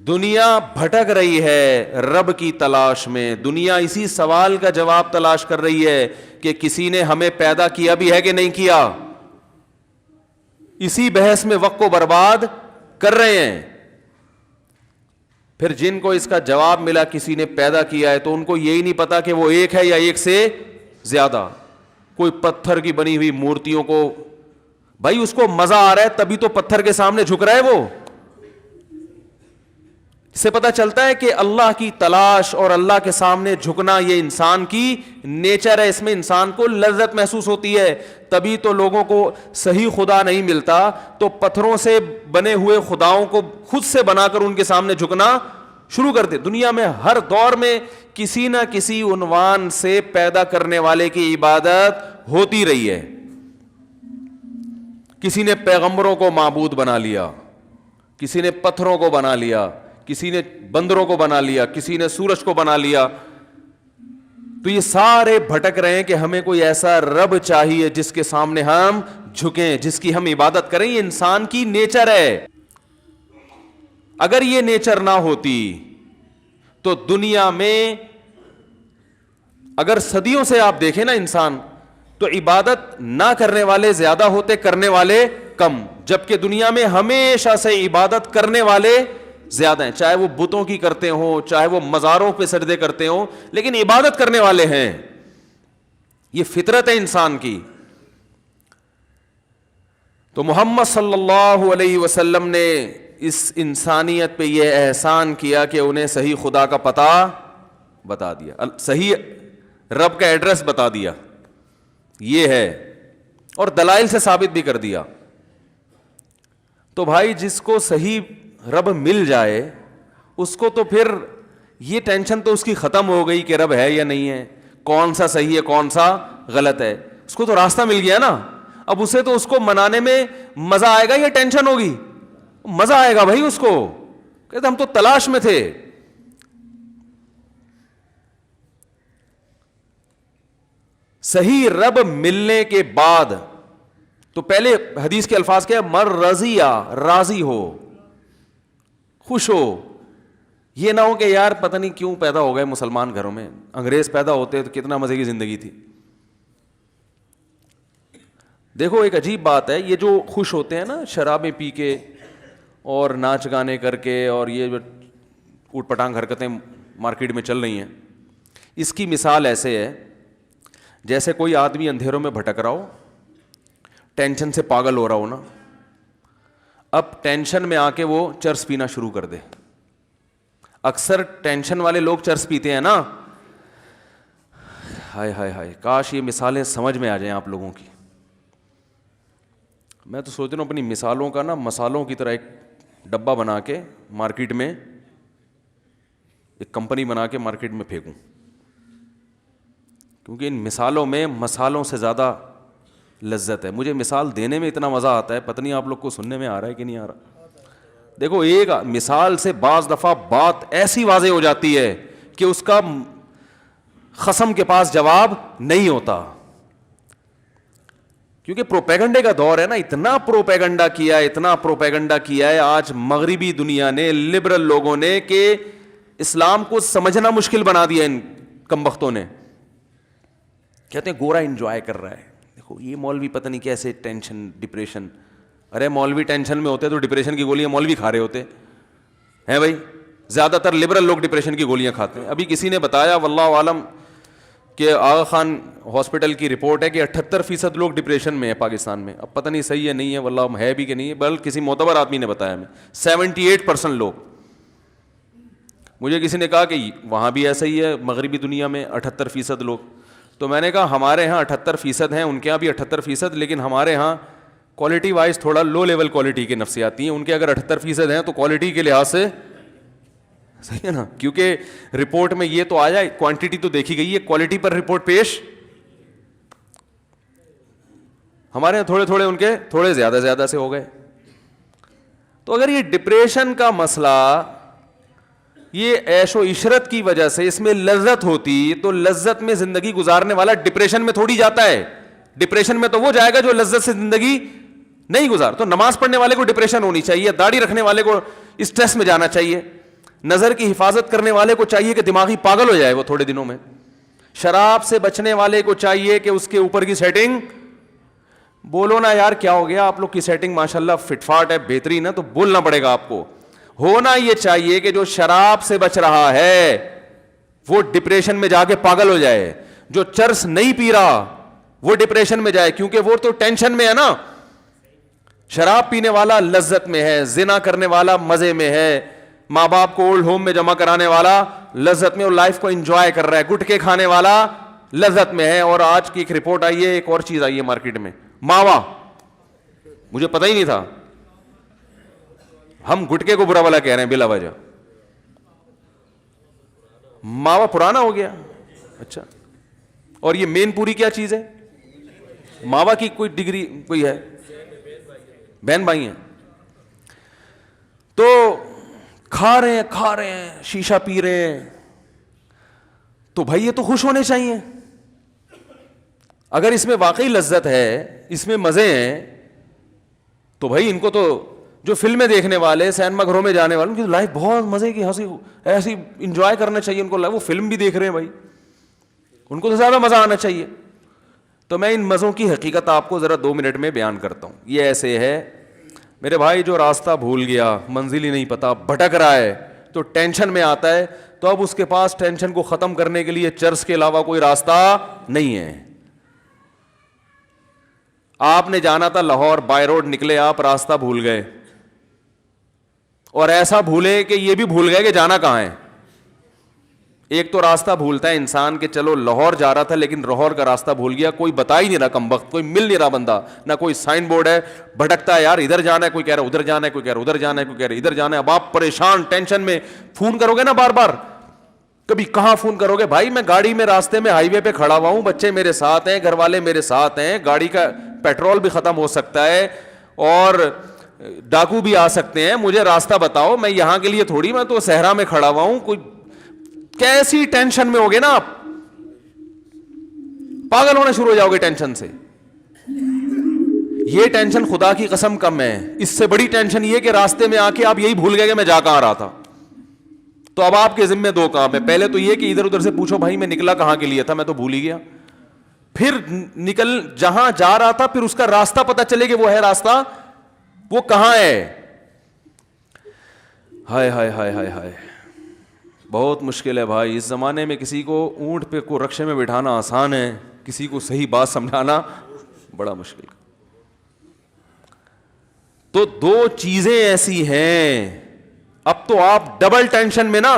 دنیا بھٹک رہی ہے رب کی تلاش میں, دنیا اسی سوال کا جواب تلاش کر رہی ہے کہ کسی نے ہمیں پیدا کیا بھی ہے کہ نہیں کیا. اسی بحث میں وقت کو برباد کر رہے ہیں. پھر جن کو اس کا جواب ملا کسی نے پیدا کیا ہے تو ان کو یہی نہیں پتا کہ وہ ایک ہے یا ایک سے زیادہ. کوئی پتھر کی بنی ہوئی مورتیوں کو, بھائی اس کو مزہ آ رہا ہے تبھی تو پتھر کے سامنے جھک رہا ہے. وہ سے پتہ چلتا ہے کہ اللہ کی تلاش اور اللہ کے سامنے جھکنا یہ انسان کی نیچر ہے, اس میں انسان کو لذت محسوس ہوتی ہے. تبھی تو لوگوں کو صحیح خدا نہیں ملتا تو پتھروں سے بنے ہوئے خداؤں کو خود سے بنا کر ان کے سامنے جھکنا شروع کر دے. دنیا میں ہر دور میں کسی نہ کسی عنوان سے پیدا کرنے والے کی عبادت ہوتی رہی ہے. کسی نے پیغمبروں کو معبود بنا لیا, کسی نے پتھروں کو بنا لیا, کسی نے بندروں کو بنا لیا, کسی نے سورج کو بنا لیا. تو یہ سارے بھٹک رہے ہیں کہ ہمیں کوئی ایسا رب چاہیے جس کے سامنے ہم جھکیں, جس کی ہم عبادت کریں. یہ انسان کی نیچر ہے. اگر یہ نیچر نہ ہوتی تو دنیا میں اگر صدیوں سے آپ دیکھیں نا انسان, تو عبادت نہ کرنے والے زیادہ ہوتے, کرنے والے کم. جبکہ دنیا میں ہمیشہ سے عبادت کرنے والے زیادہ ہیں, چاہے وہ بتوں کی کرتے ہوں, چاہے وہ مزاروں پہ سجدے کرتے ہوں, لیکن عبادت کرنے والے ہیں. یہ فطرت ہے انسان کی. تو محمد صلی اللہ علیہ وسلم نے اس انسانیت پہ یہ احسان کیا کہ انہیں صحیح خدا کا پتہ بتا دیا, صحیح رب کا ایڈریس بتا دیا یہ ہے, اور دلائل سے ثابت بھی کر دیا. تو بھائی جس کو صحیح رب مل جائے اس کو تو پھر یہ ٹینشن تو اس کی ختم ہو گئی کہ رب ہے یا نہیں ہے, کون سا صحیح ہے کون سا غلط ہے. اس کو تو راستہ مل گیا نا. اب اسے تو اس کو منانے میں مزہ آئے گا یا ٹینشن ہوگی؟ مزہ آئے گا بھائی. اس کو کہتے ہم تو تلاش میں تھے. صحیح رب ملنے کے بعد تو پہلے حدیث کے الفاظ کیا, مر رضیہ, راضی ہو, خوش ہو. یہ نہ ہو کہ یار پتہ نہیں کیوں پیدا ہو گئے مسلمان گھروں میں, انگریز پیدا ہوتے تو کتنا مزے کی زندگی تھی. دیکھو ایک عجیب بات ہے, یہ جو خوش ہوتے ہیں نا شرابیں پی کے اور ناچ گانے کر کے, اور یہ جو اوٹ پٹانگ حرکتیں مارکیٹ میں چل رہی ہیں, اس کی مثال ایسے ہے جیسے کوئی آدمی اندھیروں میں بھٹک رہا ہو, ٹینشن سے پاگل ہو رہا ہو نا, اب ٹینشن میں آ کے وہ چرس پینا شروع کر دے. اکثر ٹینشن والے لوگ چرس پیتے ہیں نا, ہائے ہائے ہائے, کاش یہ مثالیں سمجھ میں آ جائیں آپ لوگوں کی. میں تو سوچ رہا ہوں اپنی مثالوں کا نا مسالوں کی طرح ایک ڈبہ بنا کے مارکیٹ میں, ایک کمپنی بنا کے مارکیٹ میں پھینکوں, کیونکہ ان مثالوں میں مسالوں سے زیادہ لذت ہے. مجھے مثال دینے میں اتنا مزہ آتا ہے, پتہ نہیں آپ لوگ کو سننے میں آ رہا ہے کہ نہیں آ رہا. دیکھو ایک مثال سے بعض دفعہ بات ایسی واضح ہو جاتی ہے کہ اس کا خصم کے پاس جواب نہیں ہوتا, کیونکہ پروپیگنڈے کا دور ہے نا. اتنا پروپیگنڈا کیا ہے آج مغربی دنیا نے, لبرل لوگوں نے, کہ اسلام کو سمجھنا مشکل بنا دیا ان کمبختوں نے. کہتے ہیں گورا انجوائے کر رہا ہے, دیکھو یہ مولوی پتہ نہیں کیسے ٹینشن ڈپریشن. ارے مولوی ٹینشن میں ہوتے تو ڈپریشن کی گولیاں مولوی کھا رہے ہوتے ہیں بھائی. زیادہ تر لبرل لوگ ڈپریشن کی گولیاں کھاتے ہیں. ابھی کسی نے بتایا واللہ عالم کہ آغا خان ہاسپٹل کی رپورٹ ہے کہ 78% لوگ ڈپریشن میں ہیں پاکستان میں. اب پتہ نہیں صحیح ہے نہیں ہے, واللہ ہے بھی کہ نہیں ہے, بلکہ کسی معتبر آدمی نے بتایا ہمیں 78% لوگ. مجھے کسی نے کہا کہ وہاں بھی ایسا ہی ہے مغربی دنیا میں 78% لوگ. تو میں نے کہا ہمارے ہاں 78% ہیں, ان کے یہاں بھی 78%, لیکن ہمارے ہاں کوالٹی وائز تھوڑا لو لیول کوالٹی کے نفسیاتی ہیں. ان کے اگر 78% ہیں تو کوالٹی کے لحاظ سے صحیح ہے نا, کیونکہ رپورٹ میں یہ تو آیا, کوانٹٹی تو دیکھی گئی ہے, کوالٹی پر رپورٹ پیش. ہمارے یہاں تھوڑے تھوڑے, ان کے تھوڑے زیادہ زیادہ سے ہو گئے. تو اگر یہ ڈپریشن کا مسئلہ یہ عیش و عشرت کی وجہ سے اس میں لذت ہوتی, تو لذت میں زندگی گزارنے والا ڈپریشن میں تھوڑی جاتا ہے. ڈپریشن میں تو وہ جائے گا جو لذت سے زندگی نہیں گزار. تو نماز پڑھنے والے کو ڈپریشن ہونی چاہیے, داڑھی رکھنے والے کو اسٹریس میں جانا چاہیے, نظر کی حفاظت کرنے والے کو چاہیے کہ دماغی پاگل ہو جائے وہ تھوڑے دنوں میں, شراب سے بچنے والے کو چاہیے کہ اس کے اوپر کی سیٹنگ, بولو نا یار کیا ہو گیا آپ لوگ کی سیٹنگ ماشاءاللہ فٹ فاٹ ہے, بہترین ہے, تو بولنا پڑے گا آپ کو. ہونا یہ چاہیے کہ جو شراب سے بچ رہا ہے وہ ڈپریشن میں جا کے پاگل ہو جائے, جو چرس نہیں پی رہا وہ ڈپریشن میں جائے, کیونکہ وہ تو ٹینشن میں ہے نا. شراب پینے والا لذت میں ہے, زنا کرنے والا مزے میں ہے, ماں باپ کو اولڈ ہوم میں جمع کرانے والا لذت میں, اور لائف کو انجوائے کر رہا ہے, گٹکے کھانے والا لذت میں ہے. اور آج کی ایک رپورٹ آئی ہے, ایک اور چیز آئی ہے مارکیٹ میں, ماوا. مجھے پتہ ہی نہیں تھا, ہم گٹکے کو برا والا کہہ رہے ہیں بلا وجہ. ماوا پرانا ہو گیا, اچھا. اور یہ مین پوری کیا چیز ہے, ماوا کی کوئی ڈگری کوئی ہے, بہن بھائی ہیں, تو کھا رہے ہیں شیشہ پی رہے ہیں, تو بھائی یہ تو خوش ہونے چاہیے. اگر اس میں واقعی لذت ہے, اس میں مزے ہیں, تو بھائی ان کو تو جو فلمیں دیکھنے والے, سینما گھروں میں جانے والے, ان کی لائف بہت مزے کی, ہنسی ایسی انجوائے کرنا چاہیے ان کو. وہ فلم بھی دیکھ رہے ہیں بھائی, ان کو تو زیادہ مزہ آنا چاہیے. تو میں ان مزوں کی حقیقت آپ کو ذرا 2 منٹ میں بیان کرتا ہوں. یہ ایسے ہے میرے بھائی, جو راستہ بھول گیا, منزل ہی نہیں پتا, بھٹک رہا ہے, تو ٹینشن میں آتا ہے, تو اب اس کے پاس ٹینشن کو ختم کرنے کے لیے چرس کے علاوہ کوئی راستہ نہیں ہے. آپ نے جانا تھا لاہور, بائی روڈ نکلے آپ, راستہ بھول گئے, اور ایسا بھولے کہ یہ بھی بھول گئے کہ جانا کہاں ہے. ایک تو راستہ بھولتا ہے انسان کہ چلو لاہور جا رہا تھا لیکن لاہور کا راستہ بھول گیا, کوئی بتا ہی نہیں رہا کمبخت, کوئی مل نہیں رہا بندہ, نہ کوئی سائن بورڈ ہے, بھٹکتا ہے یار, ادھر جانا ہے, کوئی کہہ رہا ادھر جانا ہے, کوئی کہہ رہا ادھر جانا ہے, کوئی کہہ رہا ادھر جانا ہے. اب آپ پریشان ٹینشن میں فون کرو گے نا بار بار, کبھی کہاں فون کرو گے بھائی, میں گاڑی میں راستے میں ہائی وے پہ کھڑا ہوا ہوں, بچے میرے ساتھ ہیں, گھر والے میرے ساتھ ہیں, گاڑی کا پیٹرول بھی ختم ہو سکتا ہے اور ڈاکو بھی آ سکتے ہیں, مجھے راستہ بتاؤ. میں یہاں کے لیے تھوڑی, میں تو صحرا میں کھڑا ہوا ہوں. کوئی کیسی ٹینشن میں ہوگے نا آپ, پاگل ہونا شروع ہو جاؤ گے ٹینشن سے. یہ ٹینشن خدا کی قسم کم ہے, اس سے بڑی ٹینشن یہ کہ راستے میں آ کے آپ یہی بھول گئے کہ میں جا کہاں رہا تھا. تو اب آپ کے ذمہ دو کام ہے. پہلے تو یہ کہ ادھر ادھر سے پوچھو بھائی میں نکلا کہاں کے لیے تھا, میں تو بھول ہی گیا. پھر نکل جہاں جا رہا تھا پھر اس کا راستہ پتہ چلے کہ وہ ہے راستہ, وہ کہاں ہے. ہائے ہائے ہائے ہائے ہائے, بہت مشکل ہے بھائی. اس زمانے میں کسی کو اونٹ پہ کو رکشے میں بٹھانا آسان ہے, کسی کو صحیح بات سمجھانا بڑا مشکل. تو دو چیزیں ایسی ہیں, اب تو آپ ڈبل ٹینشن میں نا,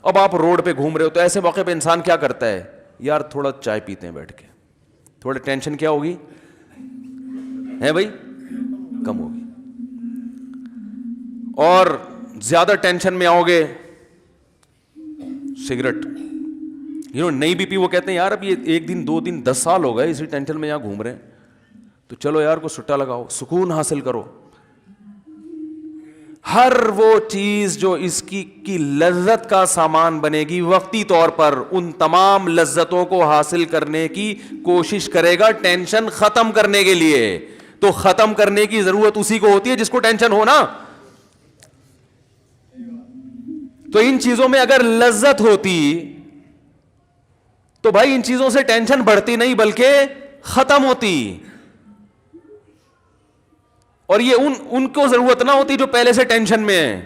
اب آپ روڈ پہ گھوم رہے ہو تو ایسے موقع پہ انسان کیا کرتا ہے, یار تھوڑا چائے پیتے ہیں بیٹھ کے, تھوڑا ٹینشن کیا ہوگی ہے بھائی, کم ہوگی. اور زیادہ ٹینشن میں آؤ گے, سگریٹ نئی بی پی, وہ کہتے ہیں یار اب یہ 1 دن 2 دن 10 سال ہو گئے اسی ٹینشن میں یہاں گھوم رہے ہیں, تو چلو یار کو سٹا لگاؤ, سکون حاصل کرو. ہر وہ چیز جو اس کی لذت کا سامان بنے گی وقتی طور پر, ان تمام لذتوں کو حاصل کرنے کی کوشش کرے گا ٹینشن ختم کرنے کے لیے. تو ختم کرنے کی ضرورت اسی کو ہوتی ہے جس کو ٹینشن ہو نا. تو ان چیزوں میں اگر لذت ہوتی تو بھائی ان چیزوں سے ٹینشن بڑھتی نہیں بلکہ ختم ہوتی, اور یہ ان کو ضرورت نہ ہوتی جو پہلے سے ٹینشن میں ہے.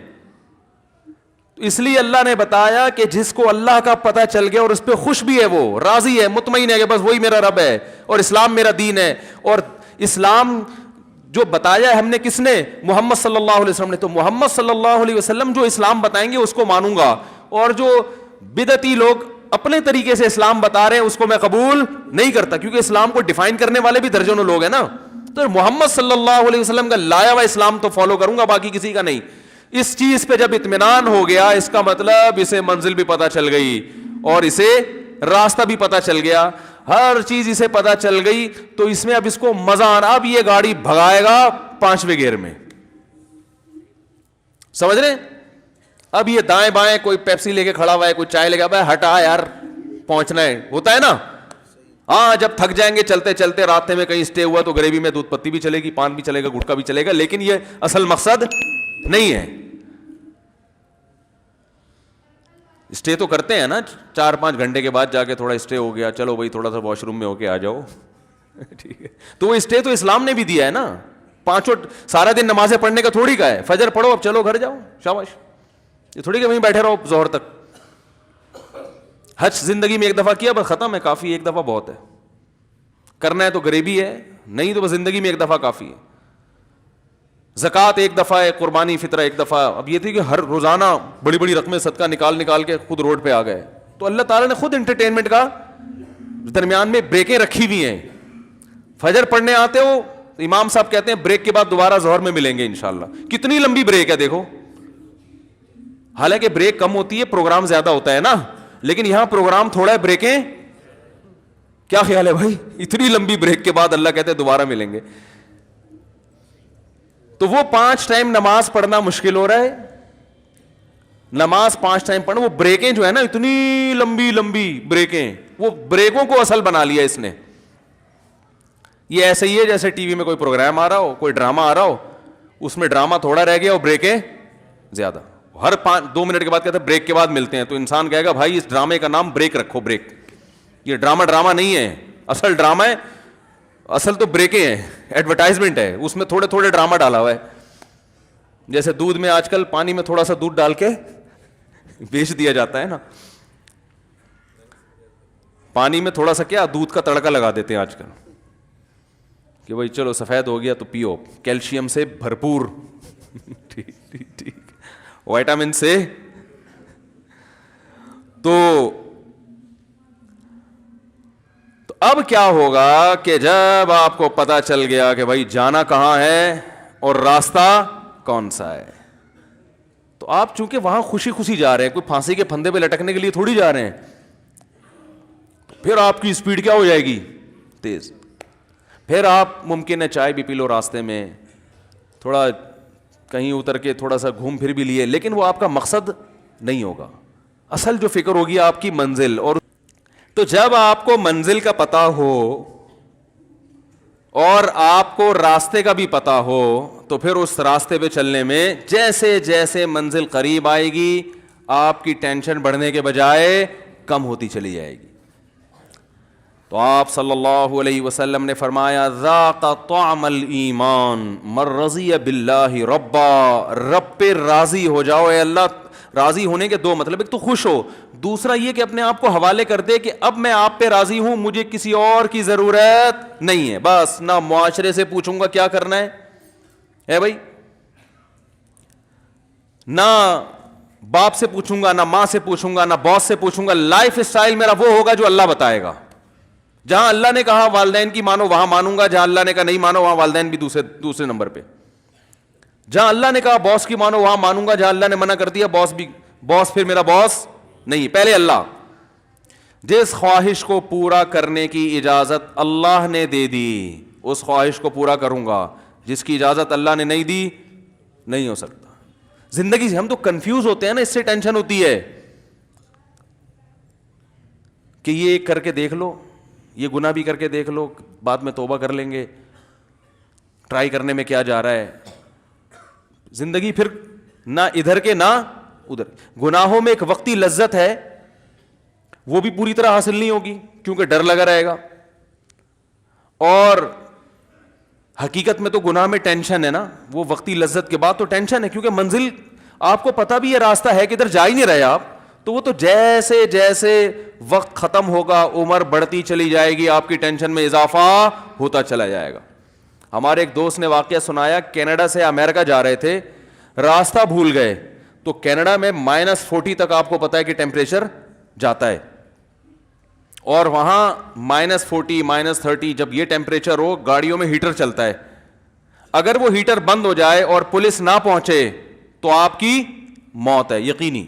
اس لیے اللہ نے بتایا کہ جس کو اللہ کا پتہ چل گیا اور اس پہ خوش بھی ہے, وہ راضی ہے, مطمئن ہے کہ بس وہی میرا رب ہے اور اسلام میرا دین ہے. اور اسلام جو بتایا ہے ہم نے, کس نے, محمد صلی اللہ علیہ وسلم نے. تو محمد صلی اللہ علیہ وسلم جو اسلام بتائیں گے اس کو مانوں گا, اور جو بدعتی لوگ اپنے طریقے سے اسلام بتا رہے ہیں اس کو میں قبول نہیں کرتا, کیونکہ اسلام کو ڈیفائن کرنے والے بھی درجنوں لوگ ہیں نا. تو محمد صلی اللہ علیہ وسلم کا لایا ہوا اسلام تو فالو کروں گا, باقی کسی کا نہیں. اس چیز پہ جب اطمینان ہو گیا, اس کا مطلب اسے منزل بھی پتہ چل گئی اور اسے راستہ بھی پتہ چل گیا, ہر چیز اسے پتہ چل گئی. تو اس میں اب اس کو مزہ آنا, اب یہ گاڑی بھگائے گا 5ویں گیئر میں, سمجھ رہے. اب یہ دائیں بائیں کوئی پیپسی لے کے کھڑا ہوا ہے, کوئی چائے لے کے, بھائی ہٹا یار پہنچنا ہے, ہوتا ہے نا. ہاں جب تھک جائیں گے چلتے چلتے, راستے میں کہیں اسٹے ہوا تو گریوی میں دودھ پتی بھی چلے گی, پان بھی چلے گا, گٹکا بھی چلے گا, لیکن یہ اصل مقصد نہیں ہے. اسٹے تو کرتے ہیں نا 4-5 گھنٹے کے بعد جا کے, تھوڑا اسٹے ہو گیا, چلو بھائی تھوڑا سا واش روم میں ہو کے آ جاؤ, ٹھیک ہے. تو وہ اسٹے تو اسلام نے بھی دیا ہے نا. 5 سارا دن نمازیں پڑھنے کا تھوڑی کا ہے, فجر پڑھو اب چلو گھر جاؤ, شاباش. یہ تھوڑی کہ وہیں بیٹھے رہو ظہر تک. حج زندگی میں 1 دفعہ کیا بس ختم ہے, کافی, 1 دفعہ بہت ہے. کرنا ہے تو غریبی ہے, نہیں تو بس زندگی میں 1 دفعہ کافی ہے. زکوٰۃ 1 دفعہ ہے, قربانی فطرہ 1 دفعہ. اب یہ تھی کہ ہر روزانہ بڑی بڑی رقمیں صدقہ نکال کے خود روڈ پہ آ گئے. تو اللہ تعالیٰ نے خود انٹرٹینمنٹ کا درمیان میں بریکیں رکھی ہوئی ہیں. فجر پڑھنے آتے ہو, امام صاحب کہتے ہیں بریک کے بعد دوبارہ ظہر میں ملیں گے انشاءاللہ. کتنی لمبی بریک ہے دیکھو. حالانکہ بریک کم ہوتی ہے, پروگرام زیادہ ہوتا ہے نا, لیکن یہاں پروگرام تھوڑا ہے, بریکیں. کیا خیال ہے بھائی, اتنی لمبی بریک کے بعد اللہ کہتے ہیں دوبارہ ملیں گے. تو وہ 5 ٹائم نماز پڑھنا مشکل ہو رہا ہے, نماز 5 ٹائم پڑھنا, وہ بریکیں جو ہے نا اتنی لمبی لمبی بریکیں, وہ بریکوں کو اصل بنا لیا اس نے. یہ ایسے ہی ہے جیسے ٹی وی میں کوئی پروگرام آ رہا ہو, کوئی ڈرامہ آ رہا ہو, اس میں ڈرامہ تھوڑا رہ گیا اور بریکیں زیادہ. ہر 2 منٹ کے بعد کہتے ہیں بریک کے بعد ملتے ہیں. تو انسان کہے گا بھائی اس ڈرامے کا نام بریک رکھو, بریک. یہ ڈرامہ نہیں ہے, اصل ڈرامہ ہے, اصل تو بریکیں ہیں, ایڈورٹائزمنٹ ہے, اس میں تھوڑے تھوڑے ڈرامہ ڈالا ہوا ہے. جیسے دودھ میں آج کل پانی میں تھوڑا سا دودھ ڈال کے بیچ دیا جاتا ہے نا, پانی میں تھوڑا سا کیا دودھ کا تڑکا لگا دیتے ہیں آج کل کہ بھائی چلو سفید ہو گیا تو پیو, کیلشیم سے بھرپور, ٹھیک, وائٹامن سے. تو اب کیا ہوگا کہ جب آپ کو پتا چل گیا کہ بھائی جانا کہاں ہے اور راستہ کون سا ہے, تو آپ چونکہ وہاں خوشی خوشی جا رہے ہیں, کوئی پھانسی کے پھندے پہ لٹکنے کے لیے تھوڑی جا رہے ہیں, تو پھر آپ کی اسپیڈ کیا ہو جائے گی, تیز. پھر آپ ممکن ہے چائے بھی پی لو راستے میں, تھوڑا کہیں اتر کے تھوڑا سا گھوم پھر بھی لیے, لیکن وہ آپ کا مقصد نہیں ہوگا. اصل جو فکر ہوگی آپ کی منزل. اور تو جب آپ کو منزل کا پتہ ہو اور آپ کو راستے کا بھی پتہ ہو, تو پھر اس راستے پہ چلنے میں جیسے جیسے منزل قریب آئے گی آپ کی ٹینشن بڑھنے کے بجائے کم ہوتی چلی جائے گی. تو آپ صلی اللہ علیہ وسلم نے فرمایا ذاق طعم الایمان من رضی باللہ ربا. رب پہ راضی ہو جاؤ. اے اللہ, راضی ہونے کے دو مطلب, ایک تو خوش ہو, دوسرا یہ کہ اپنے آپ کو حوالے کر دے کہ اب میں آپ پہ راضی ہوں, مجھے کسی اور کی ضرورت نہیں ہے. بس نہ معاشرے سے پوچھوں گا کیا کرنا ہے بھائی, نہ باپ سے پوچھوں گا, نہ ماں سے پوچھوں گا, نہ باس سے پوچھوں گا. لائف اسٹائل میرا وہ ہوگا جو اللہ بتائے گا. جہاں اللہ نے کہا والدین کی مانو وہاں مانوں گا, جہاں اللہ نے کہا نہیں مانو وہاں والدین بھی دوسرے نمبر پہ. جہاں اللہ نے کہا باس کی مانو وہاں مانوں گا, جہاں اللہ نے منع کر دیا باس پھر میرا باس نہیں, پہلے اللہ. جس خواہش کو پورا کرنے کی اجازت اللہ نے دے دی اس خواہش کو پورا کروں گا, جس کی اجازت اللہ نے نہیں دی نہیں ہو سکتا. زندگی سے ہم تو کنفیوز ہوتے ہیں نا, اس سے ٹینشن ہوتی ہے کہ یہ کر کے دیکھ لو, یہ گناہ بھی کر کے دیکھ لو, بعد میں توبہ کر لیں گے, ٹرائی کرنے میں کیا جا رہا ہے. زندگی پھر نہ ادھر کے نہ ادھر. گناہوں میں ایک وقتی لذت ہے, وہ بھی پوری طرح حاصل نہیں ہوگی کیونکہ ڈر لگا رہے گا. اور حقیقت میں تو گناہ میں ٹینشن ہے نا, وہ وقتی لذت کے بعد تو ٹینشن ہے, کیونکہ منزل آپ کو پتہ بھی یہ راستہ ہے کہ ادھر جا ہی نہیں رہے آپ. تو وہ تو جیسے جیسے وقت ختم ہوگا عمر بڑھتی چلی جائے گی, آپ کی ٹینشن میں اضافہ ہوتا چلا جائے گا. ہمارے ایک دوست نے واقعہ سنایا, کینیڈا سے امریکہ جا رہے تھے, راستہ بھول گئے, تو کینیڈا میں -40 تک آپ کو پتہ ہے کہ ٹیمپریچر جاتا ہے, اور وہاں -40 -30 جب یہ ٹیمپریچر ہو گاڑیوں میں ہیٹر چلتا ہے. اگر وہ ہیٹر بند ہو جائے اور پولیس نہ پہنچے تو آپ کی موت ہے یقینی,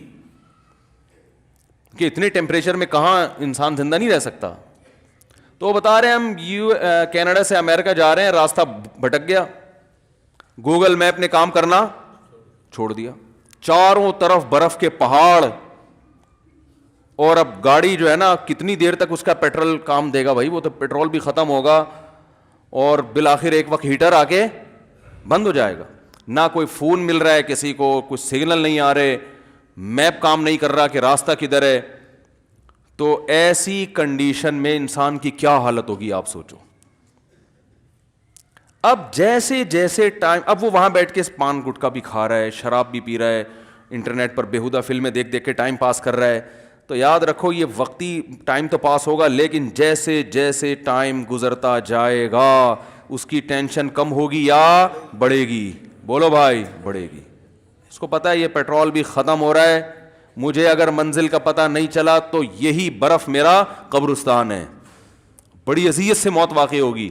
کہ اتنے ٹیمپریچر میں کہاں انسان زندہ نہیں رہ سکتا. تو وہ بتا رہے ہیں ہم کینیڈا سے امریکہ جا رہے ہیں, راستہ بھٹک گیا, گوگل میپ نے کام کرنا چھوڑ دیا, چاروں طرف برف کے پہاڑ, اور اب گاڑی جو ہے نا کتنی دیر تک اس کا پیٹرول کام دے گا بھائی, وہ تو پیٹرول بھی ختم ہوگا, اور بالآخر ایک وقت ہیٹر آ کے بند ہو جائے گا. نہ کوئی فون مل رہا ہے کسی کو, کچھ سگنل نہیں آ رہے, میپ کام نہیں کر رہا کہ راستہ کدھر ہے. تو ایسی کنڈیشن میں انسان کی کیا حالت ہوگی آپ سوچو. اب جیسے جیسے ٹائم, اب وہ وہاں بیٹھ کے پان گٹکا بھی کھا رہا ہے, شراب بھی پی رہا ہے, انٹرنیٹ پر بیہودہ فلمیں دیکھ دیکھ کے ٹائم پاس کر رہا ہے. تو یاد رکھو یہ وقتی ٹائم تو پاس ہوگا, لیکن جیسے جیسے ٹائم گزرتا جائے گا اس کی ٹینشن کم ہوگی یا بڑھے گی؟ بولو بھائی, بڑھے گی. اس کو پتہ ہے یہ پیٹرول بھی ختم ہو رہا ہے, مجھے اگر منزل کا پتہ نہیں چلا تو یہی برف میرا قبرستان ہے, بڑی اذیت سے موت واقع ہوگی.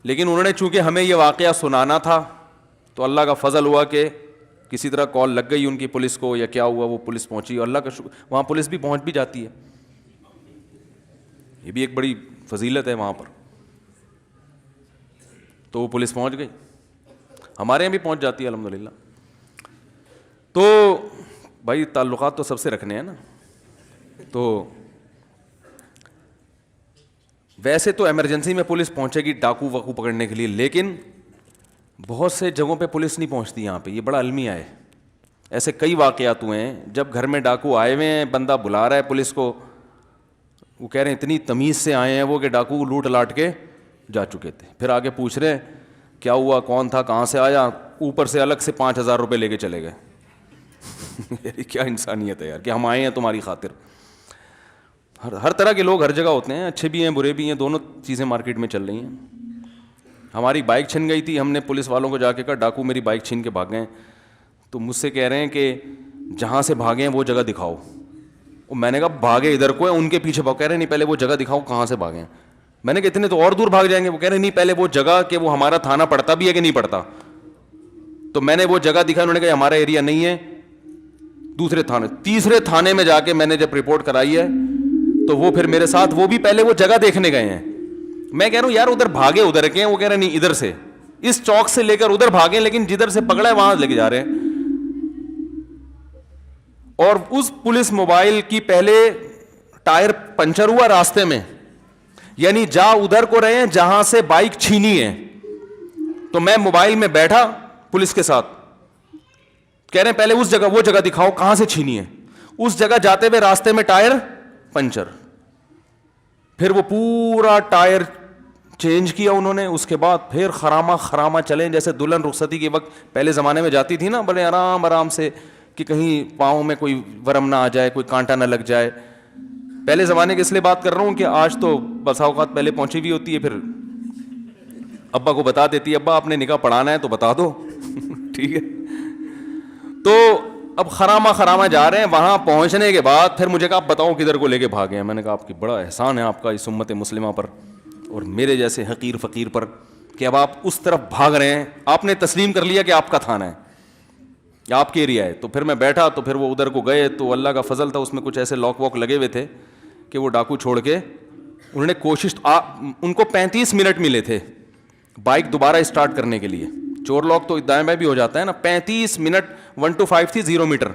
لیکن انہوں نے چونکہ ہمیں یہ واقعہ سنانا تھا تو اللہ کا فضل ہوا کہ کسی طرح کال لگ گئی ان کی پولیس کو یا کیا ہوا, وہ پولیس پہنچی, اور اللہ کا شکر وہاں پولیس بھی پہنچ بھی جاتی ہے, یہ بھی ایک بڑی فضیلت ہے وہاں پر. تو وہ پولیس پہنچ گئی, ہمارے یہاں بھی پہنچ جاتی ہے الحمدللہ. تو بھائی تعلقات تو سب سے رکھنے ہیں نا. تو ویسے تو ایمرجنسی میں پولیس پہنچے گی ڈاکو واکو پکڑنے کے لیے, لیکن بہت سے جگہوں پہ پولیس نہیں پہنچتی یہاں پہ. یہ بڑا المیہ ہے, ایسے کئی واقعات ہوئے ہیں جب گھر میں ڈاکو آئے ہوئے ہیں, بندہ بلا رہا ہے پولیس کو, وہ کہہ رہے ہیں اتنی تمیز سے آئے ہیں وہ کہ ڈاکو لوٹ لاٹ کے جا چکے تھے. پھر آگے پوچھ رہے ہیں کیا ہوا, کون تھا, کہاں سے آیا, اوپر سے الگ سے 5,000 روپے لے کے چلے گئے. کیا انسانیت ہے یار کہ ہم آئے ہیں تمہاری خاطر. ہر طرح کے لوگ ہر جگہ ہوتے ہیں, اچھے بھی ہیں برے بھی ہیں, دونوں چیزیں مارکیٹ میں چل رہی ہیں. ہماری بائک چھن گئی تھی, ہم نے پولیس والوں کو جا کے کہا ڈاکو میری بائک چھین کے بھاگ گئے. تو مجھ سے کہہ رہے ہیں کہ جہاں سے بھاگے ہیں وہ جگہ دکھاؤ. میں نے کہا بھاگے ادھر کو ہے, ان کے پیچھے بھاگ. کہہ رہے نہیں پہلے وہ جگہ دکھاؤ کہاں سے بھاگے ہیں. میں نے کہا اتنے تو اور دور بھاگ جائیں گے. وہ کہہ رہے نہیں پہلے وہ جگہ کہ وہ ہمارا تھانہ پڑتا بھی ہے کہ نہیں پڑتا. تو میں نے وہ جگہ دکھا, انہوں نے کہا ہمارا ایریا نہیں ہے, دوسرے تھانے. تیسرے تھانے میں جا کے میں نے جب رپورٹ کرائی ہے تو وہ پھر میرے ساتھ وہ بھی پہلے وہ جگہ دیکھنے گئے ہیں. میں کہہ رہا ہوں یار ادھر بھاگے ادھر کے ہیں, وہ کہہ رہے نہیں ادھر سے, اس چوک سے لے کر ادھر بھاگے, لیکن جدھر سے پکڑا ہے وہاں لے کے جا رہے ہیں. اور اس پولیس موبائل کی پہلے ٹائر پنچر ہوا راستے میں, یعنی جا ادھر کو رہے ہیں جہاں سے بائک چھینی ہے. تو میں موبائل میں بیٹھا پولیس کے ساتھ, کہہ رہے ہیں پہلے اس جگہ وہ جگہ دکھاؤ کہاں سے چھینی ہے. اس جگہ جاتے ہوئے راستے میں ٹائر پنچر, پھر وہ پورا ٹائر چینج کیا انہوں نے. اس کے بعد پھر خراما چلیں جیسے دلہن رخصتی کے وقت پہلے زمانے میں جاتی تھی نا, بڑے آرام سے کہ کہیں پاؤں میں کوئی ورم نہ آ جائے, کوئی کانٹا نہ لگ جائے. پہلے زمانے کے اس لیے بات کر رہا ہوں کہ آج تو بسا اوقات پہلے پہنچی ہوئی ہوتی ہے, پھر ابا کو بتا دیتی ہے ابا آپ نے نکاح پڑھانا ہے تو بتا دو ٹھیک ہے. تو اب خراما جا رہے ہیں. وہاں پہنچنے کے بعد پھر مجھے کہا آپ بتاؤ کدھر کو لے کے بھاگے ہیں. میں نے کہا آپ کی بڑا احسان ہے آپ کا اس امت مسلمہ پر اور میرے جیسے حقیر فقیر پر کہ اب آپ اس طرف بھاگ رہے ہیں. آپ نے تسلیم کر لیا کہ آپ کا تھانہ ہے یا آپ کے ایریا ہے. تو پھر میں بیٹھا تو پھر وہ ادھر کو گئے تو اللہ کا فضل تھا, اس میں کچھ ایسے لاک واک لگے ہوئے تھے کہ وہ ڈاکو چھوڑ کے انہوں نے کوشش, ان کو 35 منٹ ملے تھے بائک دوبارہ اسٹارٹ کرنے کے لیے. چور لاک تو دائیں بائیں بھی ہو جاتا ہے نا. 35 منٹ 1 to 5 تھی 0 میٹر,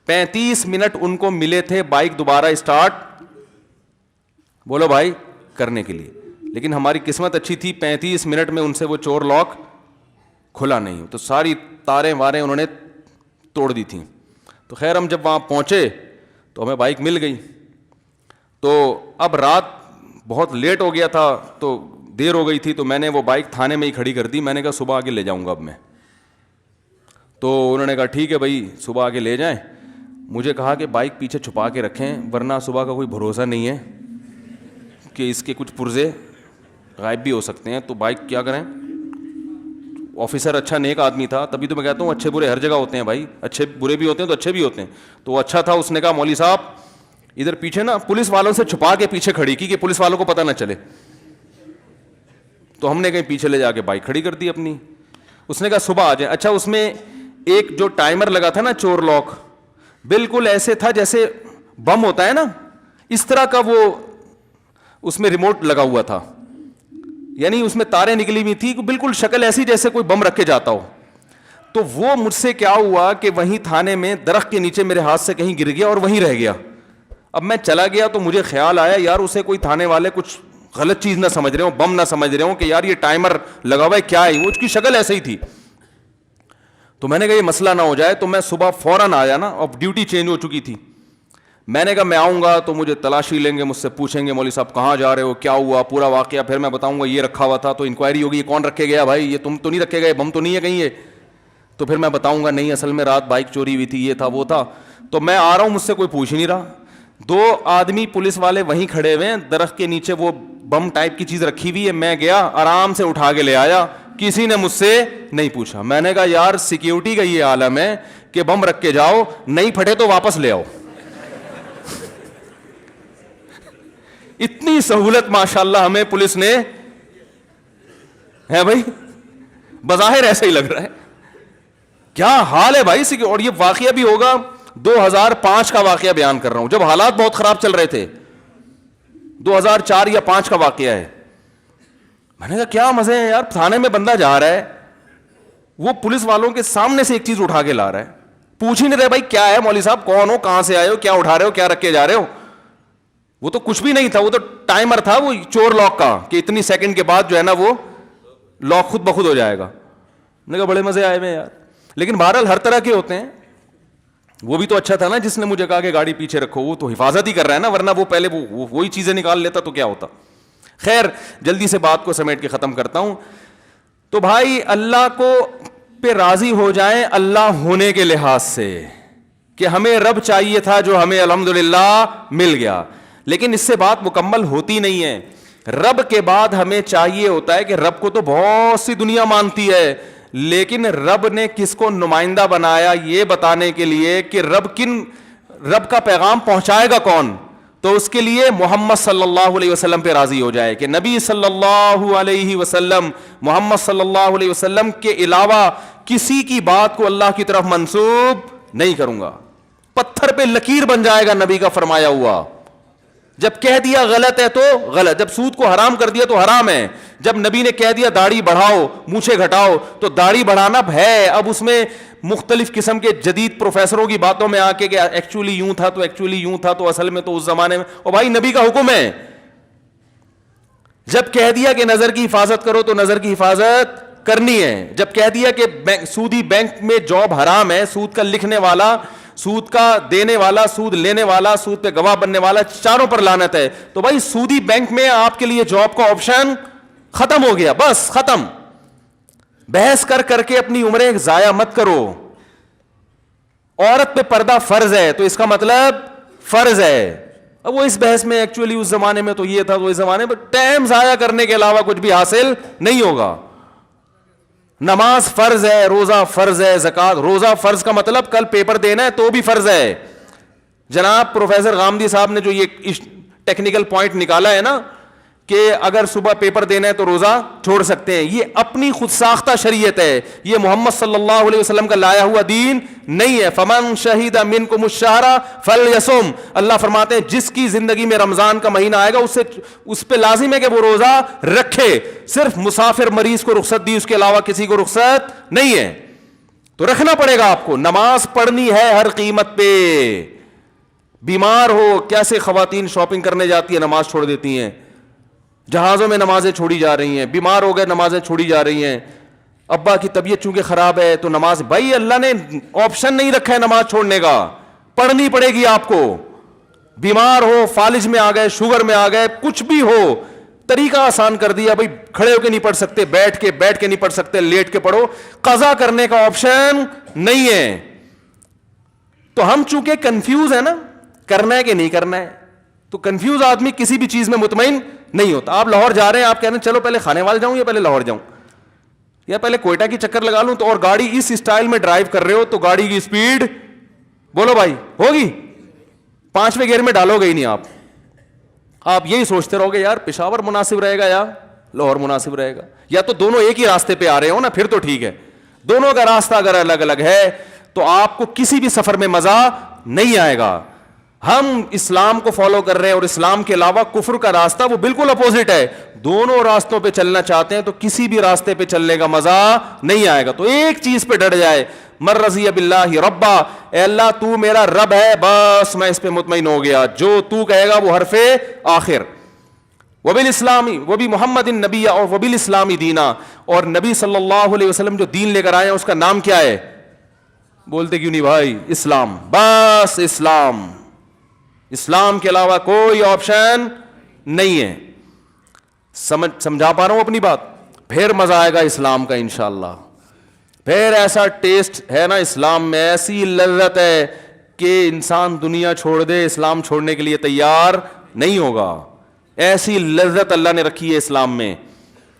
35 منٹ ان کو ملے تھے بائک دوبارہ اسٹارٹ بولو بھائی کرنے کے لیے. لیکن ہماری قسمت اچھی تھی, 35 منٹ میں ان سے وہ چور لاک کھلا نہیں, تو ساری تاریں واریں انہوں نے توڑ دی تھیں. تو خیر ہم جب وہاں پہنچے تو ہمیں بائک مل گئی. تو اب رات بہت لیٹ ہو گیا تھا تو دیر ہو گئی تھی, تو میں نے وہ بائک تھانے میں ہی کھڑی کر دی. میں نے کہا صبح آگے لے جاؤں گا اب میں. تو انہوں نے کہا ٹھیک ہے بھائی صبح آگے لے جائیں. مجھے کہا کہ بائک پیچھے چھپا کے رکھیں ورنہ صبح کا کوئی بھروسہ نہیں ہے کہ اس کے کچھ پرزے غائب بھی ہو سکتے ہیں. تو بائک کیا کریں. آفیسر اچھا نیک آدمی تھا, تبھی تو میں کہتا ہوں اچھے برے ہر جگہ ہوتے ہیں بھائی, اچھے برے بھی ہوتے ہیں تو اچھے بھی ہوتے ہیں. تو وہ اچھا تھا, اس نے کہا مولوی صاحب ادھر پیچھے نا پولیس والوں سے چھپا کے پیچھے کھڑی کی کہ پولیس والوں کو پتہ نہ چلے. تو ہم نے کہیں پیچھے لے جا کے بائک کھڑی کر دی اپنی. اس نے کہا صبح آ جائیں. اچھا اس میں ایک جو ٹائمر لگا تھا نا چور لاک, بالکل ایسے تھا جیسے بم ہوتا ہے نا, اس طرح کا وہ اس میں ریموٹ لگا ہوا تھا, یعنی اس میں تاریں نکلی ہوئی تھی, بالکل شکل ایسی جیسے کوئی بم رکھ کے جاتا ہو. تو وہ مجھ سے کیا ہوا کہ وہیں تھانے میں درخت کے نیچے میرے ہاتھ سے کہیں گر گیا اور وہیں رہ گیا. اب میں چلا گیا تو مجھے خیال آیا یار اسے کوئی تھانے والے کچھ غلط چیز نہ سمجھ رہے ہوں, بم نہ سمجھ رہے ہوں کہ یار یہ ٹائمر لگا ہوا ہے کیا ہے, وہ اس کی شکل ایسے ہی تھی. تو میں نے کہا یہ مسئلہ نہ ہو جائے, تو میں صبح فوراً آیا نا, اب ڈیوٹی چینج ہو چکی تھی. میں نے کہا میں آؤں گا تو مجھے تلاشی لیں گے, مجھ سے پوچھیں گے مولوی صاحب کہاں جا رہے ہو, کیا ہوا پورا واقعہ, پھر میں بتاؤں گا یہ رکھا ہوا تھا. تو انکوائری ہوگی یہ کون رکھے گیا بھائی, یہ تم تو نہیں رکھے گئے, بم تو نہیں ہے کہیں یہ. تو پھر میں بتاؤں گا نہیں اصل میں رات بائک چوری ہوئی تھی, یہ تھا وہ تھا. تو میں آ رہا ہوں, مجھ سے کوئی پوچھ ہی نہیں رہا. 2 آدمی پولیس والے وہیں کھڑے ہوئے ہیں درخت کے نیچے, وہ بم ٹائپ کی چیز رکھی ہوئی ہے. میں گیا آرام سے اٹھا کے لے آیا, کسی نے مجھ سے نہیں پوچھا. میں نے کہا یار سیکیورٹی کا یہ عالم ہے کہ بم رکھ کے جاؤ, نہیں پھٹے تو واپس لے آؤ. اتنی سہولت ماشاءاللہ ہمیں پولیس نے ہے بھائی, بظاہر ایسا ہی لگ رہا ہے. کیا حال ہے بھائی. اور یہ واقعہ بھی ہوگا 2005 کا واقعہ بیان کر رہا ہوں, جب حالات بہت خراب چل رہے تھے. 2004 یا 2005 کا واقعہ ہے. میں نے کہا کیا مزے ہیں یار, تھانے میں بندہ جا رہا ہے, وہ پولیس والوں کے سامنے سے ایک چیز اٹھا کے لا رہا ہے, پوچھ ہی نہیں رہے بھائی کیا ہے مولوی صاحب, کون ہو, کہاں سے آئے ہو, کیا اٹھا رہے ہو, کیا رکھ کے جا رہے ہو. وہ تو کچھ بھی نہیں تھا, وہ تو ٹائمر تھا وہ چور لاک کا کہ اتنی سیکنڈ کے بعد جو ہے نا وہ لاک خود بخود ہو جائے گا. میں نے کہا بڑے مزے آئے ہوئے یار. لیکن بہرحال ہر طرح کے ہوتے ہیں. وہ بھی تو اچھا تھا نا جس نے مجھے کہا کہ گاڑی پیچھے رکھو, وہ تو حفاظت ہی کر رہا ہے نا, ورنہ وہ پہلے وہی چیزیں نکال لیتا تو کیا ہوتا. خیر جلدی سے بات کو سمیٹ کے ختم کرتا ہوں. تو بھائی اللہ کو پہ راضی ہو جائیں اللہ ہونے کے لحاظ سے کہ ہمیں رب چاہیے تھا جو ہمیں الحمدللہ مل گیا, لیکن اس سے بات مکمل ہوتی نہیں ہے. رب کے بعد ہمیں چاہیے ہوتا ہے کہ رب کو تو بہت سی دنیا مانتی ہے, لیکن رب نے کس کو نمائندہ بنایا یہ بتانے کے لیے کہ رب کا پیغام پہنچائے گا کون, تو اس کے لیے محمد صلی اللہ علیہ وسلم پہ راضی ہو جائے کہ نبی صلی اللہ علیہ وسلم, محمد صلی اللہ علیہ وسلم کے علاوہ کسی کی بات کو اللہ کی طرف منسوب نہیں کروں گا. پتھر پہ لکیر بن جائے گا نبی کا فرمایا ہوا. جب کہہ دیا غلط ہے تو غلط, جب سود کو حرام کر دیا تو حرام ہے, جب نبی نے کہہ دیا داڑھی بڑھاؤ مونچھیں گھٹاؤ تو داڑھی بڑھانا ہے. اب اس میں مختلف قسم کے جدید پروفیسروں کی باتوں میں آ کے کہ ایکچولی یوں تھا تو ایکچولی یوں تھا تو اصل میں تو اس زمانے میں, او بھائی نبی کا حکم ہے. جب کہہ دیا کہ نظر کی حفاظت کرو تو نظر کی حفاظت کرنی ہے. جب کہہ دیا کہ سودی بینک میں جاب حرام ہے, سود کا لکھنے والا, سود کا دینے والا, سود لینے والا, سود پہ گواہ بننے والا, چاروں پر لعنت ہے, تو بھائی سودی بینک میں آپ کے لیے جاب کا آپشن ختم ہو گیا, بس ختم. بحث کر کر کے اپنی عمریں ضائع مت کرو. عورت پہ پردہ فرض ہے تو اس کا مطلب فرض ہے. اب وہ اس بحث میں ایکچولی اس زمانے میں تو یہ تھا, تو اس زمانے میں ٹائم ضائع کرنے کے علاوہ کچھ بھی حاصل نہیں ہوگا. نماز فرض ہے, روزہ فرض ہے, زکات, روزہ فرض کا مطلب کل پیپر دینا ہے تو بھی فرض ہے. جناب پروفیسر غامدی صاحب نے جو یہ ٹیکنیکل پوائنٹ نکالا ہے نا کہ اگر صبح پیپر دینا ہے تو روزہ چھوڑ سکتے ہیں, یہ اپنی خود ساختہ شریعت ہے, یہ محمد صلی اللہ علیہ وسلم کا لایا ہوا دین نہیں ہے. فمن شہید منکم الشہر فلیصم, اللہ فرماتے ہیں جس کی زندگی میں رمضان کا مہینہ آئے گا اس پہ لازم ہے کہ وہ روزہ رکھے. صرف مسافر مریض کو رخصت دی, اس کے علاوہ کسی کو رخصت نہیں ہے, تو رکھنا پڑے گا آپ کو. نماز پڑھنی ہے ہر قیمت پہ. بیمار ہو, کیسے خواتین شاپنگ کرنے جاتی ہیں نماز چھوڑ دیتی ہیں, جہازوں میں نمازیں چھوڑی جا رہی ہیں, بیمار ہو گئے نمازیں چھوڑی جا رہی ہیں, ابا کی طبیعت چونکہ خراب ہے تو نماز, بھائی اللہ نے آپشن نہیں رکھا ہے نماز چھوڑنے کا, پڑھنی پڑے گی آپ کو. بیمار ہو, فالج میں آ گئے, شوگر میں آ گئے, کچھ بھی ہو, طریقہ آسان کر دیا, بھائی کھڑے ہو کے نہیں پڑھ سکتے, بیٹھ کے نہیں پڑھ سکتے, لیٹ کے پڑھو. قضا کرنے کا آپشن نہیں ہے. تو ہم چونکہ کنفیوز ہیں نا, کرنا ہے کہ نہیں کرنا ہے, تو کنفیوز آدمی کسی بھی چیز میں مطمئن نہیں ہوتا. آپ لاہور جا رہے ہیں, آپ کہہ رہے ہیں چلو پہلے کھانے والے جاؤں یا پہلے لاہور جاؤں یا پہلے کوئٹہ کی چکر لگا لوں, تو اور گاڑی اس اسٹائل میں ڈرائیو کر رہے ہو تو گاڑی کی سپیڈ بولو بھائی ہوگی 5ویں گیئر میں ڈالو گے ہی نہیں. آپ یہی سوچتے رہو گے یار پشاور مناسب رہے گا یا لاہور مناسب رہے گا, یا تو دونوں ایک ہی راستے پہ آ رہے ہو نا, پھر تو ٹھیک ہے. دونوں کا راستہ اگر الگ الگ ہے تو آپ کو کسی بھی سفر میں مزہ نہیں آئے گا. ہم اسلام کو فالو کر رہے ہیں اور اسلام کے علاوہ کفر کا راستہ وہ بالکل اپوزٹ ہے. دونوں راستوں پہ چلنا چاہتے ہیں تو کسی بھی راستے پہ چلنے کا مزہ نہیں آئے گا. تو ایک چیز پہ ڈٹ جائے, من رضی باللہ ربا, اے اللہ تو میرا رب ہے, بس میں اس پہ مطمئن ہو گیا, جو تو کہے گا وہ حرف آخر. وبالاسلامی وبی محمد النبی اور وبالاسلامی دینا, اور نبی صلی اللہ علیہ وسلم جو دین لے کر آئے ہیں اس کا نام کیا ہے؟ بولتے کیوں نہیں بھائی؟ اسلام, بس اسلام. اسلام کے علاوہ کوئی آپشن نہیں ہے. سمجھا پا رہا ہوں اپنی بات؟ پھر مزہ آئے گا اسلام کا انشاءاللہ. پھر ایسا ٹیسٹ ہے نا اسلام میں, ایسی لذت ہے کہ انسان دنیا چھوڑ دے, اسلام چھوڑنے کے لیے تیار نہیں ہوگا. ایسی لذت اللہ نے رکھی ہے اسلام میں,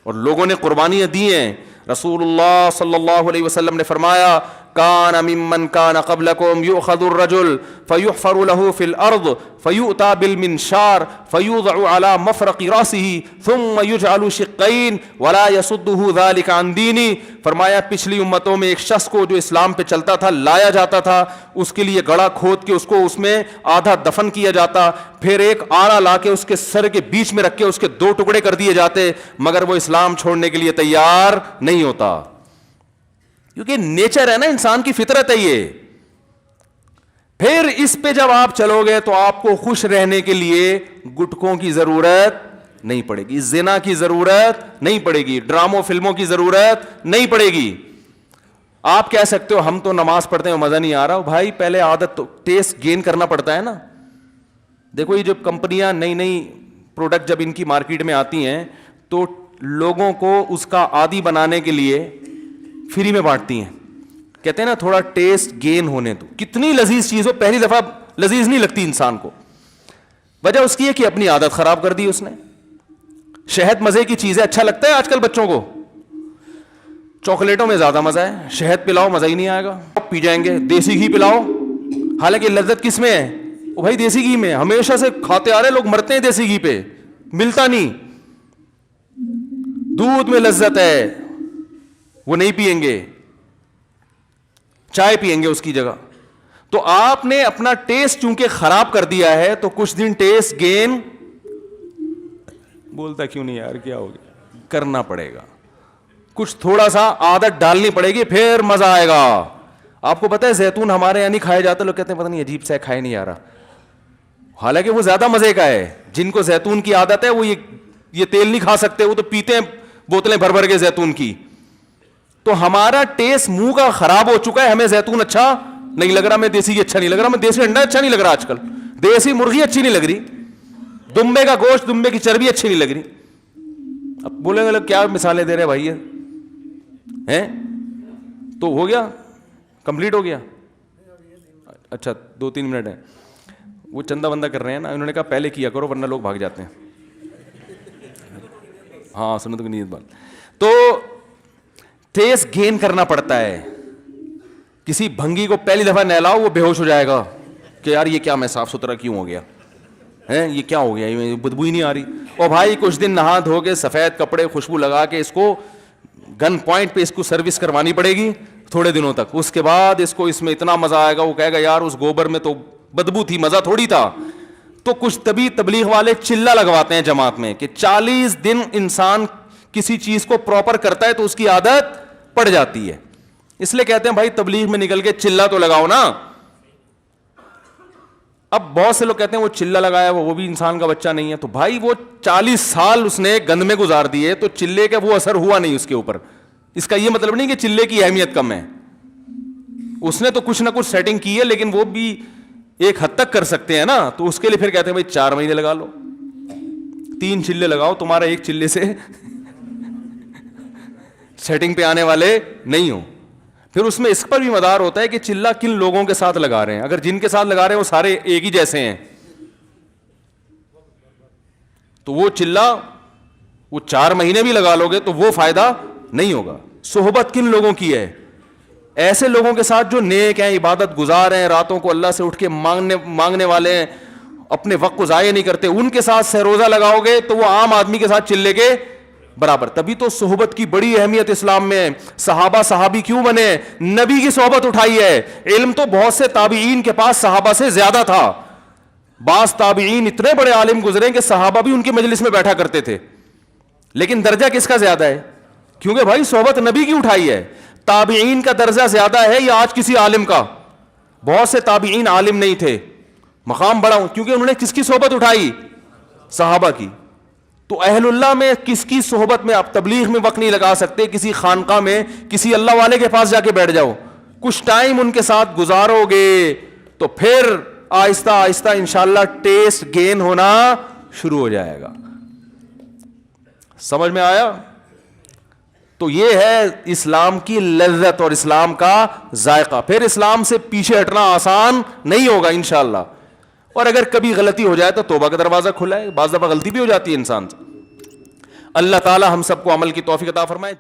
اور لوگوں نے قربانیاں دی ہیں. رسول اللہ صلی اللہ علیہ وسلم نے فرمایا کان ممن کان قبلکم یؤخذ الرجل فیحفر له فی الارض فیؤتی بالمنشار فیوضع علی مفرق راسه ثم یجعل شقین ولا یصده ذلك عن دینی. فرمایا پچھلی امتوں میں ایک شخص کو جو اسلام پہ چلتا تھا لایا جاتا تھا, اس کے لیے گڑھا کھود کے اس کو اس میں آدھا دفن کیا جاتا, پھر ایک آڑا لا کے اس کے سر کے بیچ میں رکھ کے اس کے 2 ٹکڑے کر دیے جاتے, مگر وہ اسلام چھوڑنے کے لیے تیار نہیں ہوتا. کیونکہ نیچر ہے نا, انسان کی فطرت ہے یہ. پھر اس پہ جب آپ چلو گے تو آپ کو خوش رہنے کے لیے گٹکوں کی ضرورت نہیں پڑے گی, زنا کی ضرورت نہیں پڑے گی, ڈراموں فلموں کی ضرورت نہیں پڑے گی. آپ کہہ سکتے ہو ہم تو نماز پڑھتے ہیں مزہ نہیں آ رہا. بھائی پہلے عادت تو ٹیسٹ گین کرنا پڑتا ہے نا. دیکھو یہ جو کمپنیاں نئی نئی پروڈکٹ جب ان کی مارکیٹ میں آتی ہیں تو لوگوں کو اس کا عادی بنانے کے لیے فری میں بانٹتی ہیں, کہتے ہیں نا تھوڑا ٹیسٹ گین ہونے دو. کتنی لذیذ چیز ہو, پہلی دفعہ لذیذ نہیں لگتی انسان کو. وجہ اس کی ہے کہ اپنی عادت خراب کر دی اس نے. شہد مزے کی چیز ہے, اچھا لگتا ہے آج کل بچوں کو, چاکلیٹوں میں زیادہ مزہ ہے, شہد پلاؤ مزہ ہی نہیں آئے گا, پی جائیں گے. دیسی گھی پلاؤ, حالانکہ لذت کس میں ہے؟ وہ بھائی دیسی گھی میں, ہمیشہ سے کھاتے آ رہے لوگ, مرتے ہیں دیسی گھی پہ, ملتا نہیں. دودھ میں لذت ہے, وہ نہیں پیئیں گے, چائے پیئیں گے اس کی جگہ. تو آپ نے اپنا ٹیسٹ چونکہ خراب کر دیا ہے تو کچھ دن ٹیسٹ گین, بولتا کیوں نہیں یار, کیا ہوگا, کرنا پڑے گا. کچھ تھوڑا سا عادت ڈالنی پڑے گی, پھر مزہ آئے گا. آپ کو پتہ ہے زیتون ہمارے یہاں نہیں کھایا جاتا, لوگ کہتے ہیں پتہ نہیں عجیب سا کھائے نہیں آ رہا, حالانکہ وہ زیادہ مزے کا ہے. جن کو زیتون کی عادت ہے وہ یہ تیل نہیں کھا سکتے, وہ تو پیتے ہیں بوتلیں بھر بھر کے زیتون کی. تو ہمارا ٹیسٹ منہ کا خراب ہو چکا ہے, ہمیں زیتون اچھا نہیں لگ رہا, میں دیسی اچھا نہیں لگ رہا, میں دیسی انڈا اچھا نہیں لگ رہا, آج کل دیسی مرغی اچھی نہیں لگ رہی, دمبے کا گوشت, دمبے کی چربی اچھی نہیں لگ رہی. اب بولیں گے لوگ کیا مثالیں دے رہے بھائی ہیں, تو ہو گیا, کمپلیٹ ہو گیا. اچھا 2-3 منٹ ہیں, وہ چندہ بندہ کر رہے ہیں نا, انہوں نے کہا پہلے کیا کرو ورنہ لوگ بھاگ جاتے ہیں. ہاں سنو تو نیت بات. تو ٹیسٹ گین کرنا پڑتا ہے. کسی بھنگی کو پہلی دفعہ نہلاؤ وہ بے ہوش ہو جائے گا کہ یار یہ کیا, میں صاف ستھرا کیوں ہو گیا ہے, یہ کیا ہو گیا, بدبو ہی نہیں آ رہی. اور بھائی کچھ دن نہا دھو کے سفید کپڑے خوشبو لگا کے اس کو گن پوائنٹ پہ اس کو سروس کروانی پڑے گی تھوڑے دنوں تک. اس کے بعد اس کو اس میں اتنا مزہ آئے گا, وہ کہے گا یار اس گوبر میں تو بدبو تھی, مزہ تھوڑی تھا. تو کچھ تبلیغ والے چلہ لگواتے ہیں جماعت میں کہ 40 دن انسان کسی چیز کو پراپر کرتا ہے تو اس کی عادت پڑ جاتی ہے. اس لیے کہتے ہیں بھائی تبلیغ میں نکل کے چلہ تو لگاؤ نا. اب بہت سے لوگ کہتے ہیں وہ چلہ لگایا وہ بھی انسان کا بچہ نہیں ہے. تو بھائی وہ 40 سال اس نے گند میں گزار دیے تو چلے کا وہ اثر ہوا نہیں اس کے اوپر. اس کا یہ مطلب نہیں کہ چلے کی اہمیت کم ہے, اس نے تو کچھ نہ کچھ سیٹنگ کی ہے, لیکن وہ بھی ایک حد تک کر سکتے ہیں نا. تو اس کے لیے پھر کہتے ہیں بھائی 4 مہینے لگا لو, 3 چلے لگاؤ, تمہارا ایک چلے سے سیٹنگ پہ آنے والے نہیں ہو. پھر اس میں اس پر بھی مدار ہوتا ہے کہ چلہ کن لوگوں کے ساتھ لگا رہے ہیں. اگر جن کے ساتھ لگا رہے ہیں وہ سارے ایک ہی جیسے ہیں تو وہ چلہ وہ 4 مہینے بھی لگا لو گے تو وہ فائدہ نہیں ہوگا. صحبت کن لوگوں کی ہے, ایسے لوگوں کے ساتھ جو نیک ہیں, عبادت گزار ہیں, راتوں کو اللہ سے اٹھ کے مانگنے والے ہیں, اپنے وقت کو ضائع نہیں کرتے, ان کے ساتھ سہروزہ لگاؤ گے تو وہ عام آدمی کے ساتھ چلے کے برابر. تبھی تو صحبت کی بڑی اہمیت اسلام میں. صحابہ صحابی کیوں بنے, نبی کی صحبت اٹھائی ہے. علم تو بہت سے تابعین کے پاس صحابہ سے زیادہ تھا. بعض تابعین اتنے بڑے عالم گزرے کہ صحابہ بھی ان کی مجلس میں بیٹھا کرتے تھے, لیکن درجہ کس کا زیادہ ہے, کیونکہ بھائی صحبت نبی کی اٹھائی ہے. تابعین کا درجہ زیادہ ہے یا آج کسی عالم کا؟ بہت سے تابعین عالم نہیں تھے, مقام بڑا کیونکہ انہوں نے کس کی صحبت اٹھائی, صحابہ کی. تو اہل اللہ میں کس کی صحبت میں آپ تبلیغ میں وقت نہیں لگا سکتے, کسی خانقاہ میں کسی اللہ والے کے پاس جا کے بیٹھ جاؤ, کچھ ٹائم ان کے ساتھ گزارو گے تو پھر آہستہ آہستہ انشاءاللہ ٹیسٹ گین ہونا شروع ہو جائے گا. سمجھ میں آیا؟ تو یہ ہے اسلام کی لذت اور اسلام کا ذائقہ. پھر اسلام سے پیچھے ہٹنا آسان نہیں ہوگا انشاءاللہ. اور اگر کبھی غلطی ہو جائے تو توبہ کا دروازہ کھلا ہے, بعض دفعہ غلطی بھی ہو جاتی ہے انسان سے. اللہ تعالی ہم سب کو عمل کی توفیق عطا فرمائے.